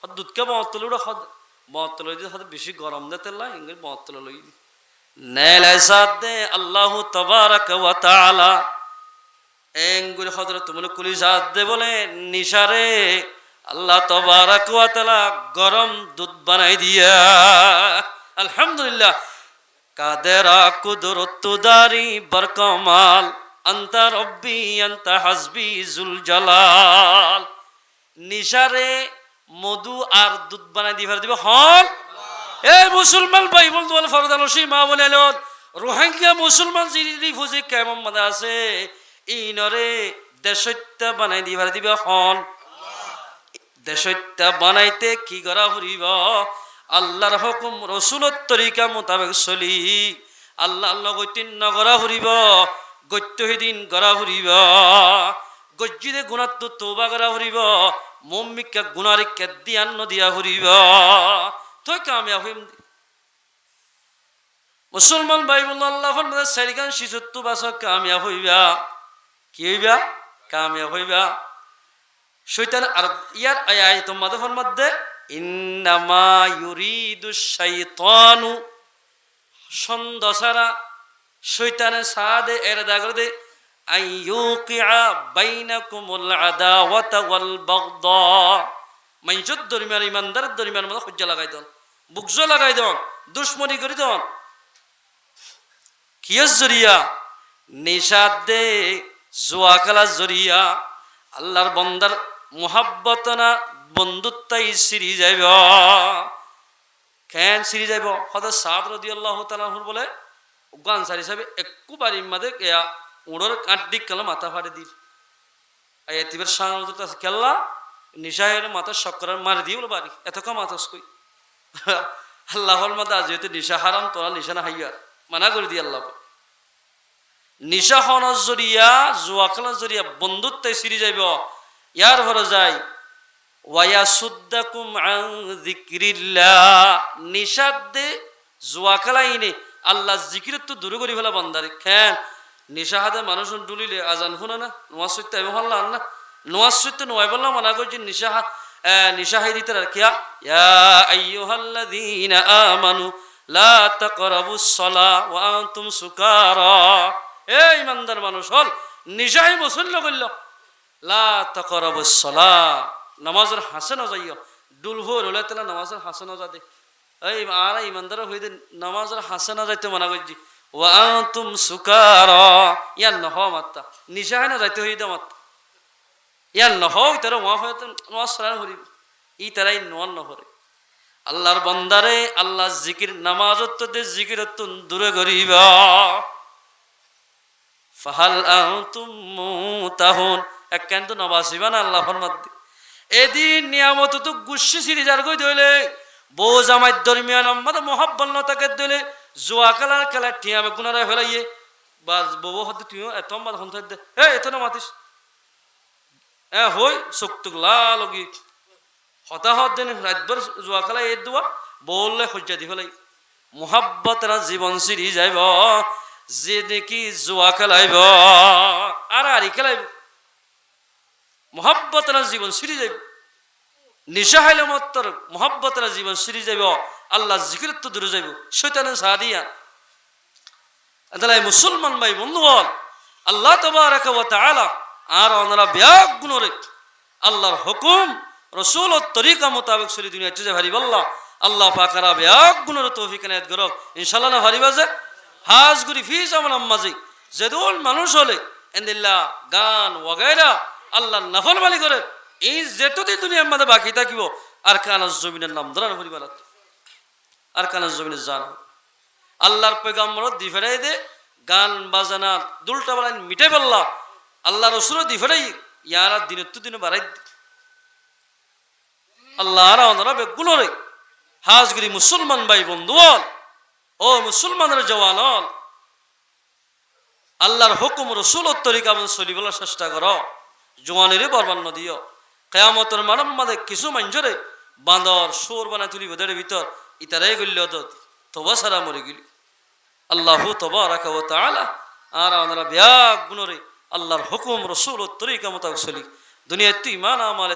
দুধকে বোতল উড়ে বোতল দিয়ে হদ বেশি গরম দে তেলা ইংরে বোতল লই নেলাই সাদ দে আল্লাহ তাবারাক ওয়া তাআলা এঙ্গুরে হযরত তোমার কুলি সাদ দে বলে নিশারে আল্লাহ তাবারাক ওয়া তাআলা গরম দুধ বানাই দিয়া আলহামদুলিল্লাহ কাদেরা কুদরত দারি বরকমাল আনতা রব্বি আনতা হাসবি জুল জালাল নিশারে মধু আর দুধ বানাই দিবার দিব হল এ মুসলমান ভাই বন্ধু ফরদানসি মা বলে রোহিঙ্গা মুসলমান যিনি ফুজি কেমন মানে আছে ইনরে দেশত্যা বানাই দিবার দিবে হন দেশত্যা বানাইতে কি করা ফুরিব আল্লাহর হুকুম রসুলের তরিকা মোতাবেক চলি আল্লাহ আল্লাহ গৈতিন নগরা ফুরিব গৈত্য সেদিন গড়া ফুরিব গজ্জিদে গুণাত্ম তৌবা করা ফুরিব মম্মিকা গুণারে কেদিয়ান নদিয়া ফুরিব তুই কামিয়া হইম মুসলমান ভাই বলল আল্লাহ ফরমাতে সারিকান শিশুত্ব বাস কামিয়া হইবা কি হইবা কামিয়া হইবা শয়তান আর ইয়ার আয়াত মাদফর মধ্যে ইন্নামা ইউরিদু শাইতানু সন্দসারা শয়তানে সাদে এরদা করে দে আইয়ুকিআ বাইনাকুমুল আদাওয়াতা ওয়াল বাগদা মাইজুদ দরমিয়ান ইমানদার দরমিয়ান মধ্যে হজ্জা লাগাই দন বুকজ লাগাই দন দুশমনি করি দন কিয়স জরিয়া নিশাদ দে জুয়া খেলার জরিয়া আল্লাহর বন্দার মোহাব্বত না বন্ধুত্বাই সিরি যাইব কেন সিরি যাইব হযরত সাদ রাদিয়াল্লাহু তাআলা বলে গান সারি সাহেব একবারে মাদে কেয়া উড়োর কাটদি কলম মাথা ফাড়ে দিল আয়াতিবের সামনে তো কেল্লা নিশাহের মাথা শক্করার মার দিয়ে বলে বাড়ি এত কম মাথাস কই আল্লাহর মাথা যেহেতু নিশা হারাম তোরা নিশা না হাইয়ার মানা করে দিয়ে আল্লাহ নিশা হওয়ার জরিয়া জুয়া খেলার জরিয়া বন্ধুত্বাই সিরি যাইব ইয়ার ঘরে যাই ওয়া সুদ্দাকুম আন যিকরিল্লাহ নিশাদ দে জুয়া খেলাইনে আল্লাহ জিকির তো দূর করি ফেলা বান্দারে খেন নিশাহাদে মানুষ ডুলিলে আজান শুনে না নোয়াজ সত্য এমন হল্লাম না নোয়াজ সত্য নোয়াই বললাম মানা করছি নিশাহাই দিতে আর কিয়া ইয়া আইয়ুহাল্লাযীনা আমানু লা তাকরাবুস সালাহ ওয়া আনতুম সুকারা এই ইমানদার মানুষ হল নিশাহাই মুসল্লি কইল লা তাকরাবুস সালাহ নামাজের হাসে না যাইও ডুল ভোর হলে তাহলে নামাজের হাসে না যা দে এই আর ইমানদার হইতে নামাজের হাসে না যাইতে মানা করছি ওয়া আনতুম সুকারা ইয়ান নহ মাত্তা নিশাহাই না যাইতে হইতে মাত্তা ইয়ান নহ তারা ওয়া হইতে নামাজ সারা করি ই তারাই নোয়ান নহরে আল্লাহর বন্দারে আল্লাহ জিকির নামাজত দে জিকিরত দূরে করিবা ফাহাল আনতুম মুতাহুন একখান তো নবাসিবা না আল্লাহ ফরমাত এদিন নিয়ামত তো গুচ্ছি সিরি যার কই দইলে বউ জামাই দরমিয়ান আমাদের মোহাব্বত ন তাকে দইলে জুয়া খেলার খেলা টিয়াবে গুনারে ফেলাইয়ে বা বউ হতে তুইও এত মাদ হন দে এ এত না মাতিস এ হই চোখটুক লাল লগি হতাহত দিন রাতভর জুয়া খেলা এ দেওয়া বললে সজ্জা দি ফেলাই মোহাব্বতরা জীবন সিরি যাইব যে দেখি জুয়া খেলাইব আর আরি খেলাইব মোহাব্বতরা জীবন সিরি যাইব নিশা হাইলে মত্তর মোহাব্বতরা জীবন সিরি যাইব আল্লাহ জিকির তো দূরে যাইব শয়তানের সাদিয়া আদালাই মুসলমান ভাই বন্ধু বল আল্লাহ তাবারাকা ওয়া তাআলা আর ওনারা ব্যাগ গুণরে আল্লাহর হুকুম রসুল ও তরিকা মোতাবেক সরি দুনিয়া চুজে ভারিব আল্লাহ আল্লাহ পাকারা ব্যাগ গুণর তৌফিক এনায়েত করক ইনশাআল্লাহ না ভারিবা যে হাজ গুরি ফিজ আমল আম্মাজি যেদুল মানুষ হলে এন্দিল্লাহ গান ওয়াগাইরা আল্লাহ নফল মালি করে এই যেতদিন দুনিয়ার মধ্যে বাকি থাকিব আর কানাজ জমিনের নাম ধরানো পরিবার আর কানাজ জমিনের জান আল্লাহর পয়গাম্বর দি ফেরাই দে গান বাজানা দুলটা বানাই মিটাই বললা আল্লাহ রসুল দি ফেরাই ইয়ারা দিনের তো দিনে বাড়াই আল্লাহ ওনারা বেগুনরে হাজগিরি মুসলমান ভাই বন্ধু ও মুসলমানের জওয়ান আল্লাহর হুকুম রসুল তরিকা চলি বলার চেষ্টা কর জোয়ানেরই বরবান্ন দিও কেয়ামতের মানব মাদে কিছু মাঞ্জরে বাঁদর সোর বানাই তুলি ওদের ভিতর ইতারাই গল্য তবা সারা মরে গেলি আল্লাহু তাবারাকা ওয়া তাআলা আর ওনারা ব্যাগ গুণরে আল্লাহর হুকুম রসুল তরিকা মোতাবেক চলি দুনিয়াতে ইমান আমাল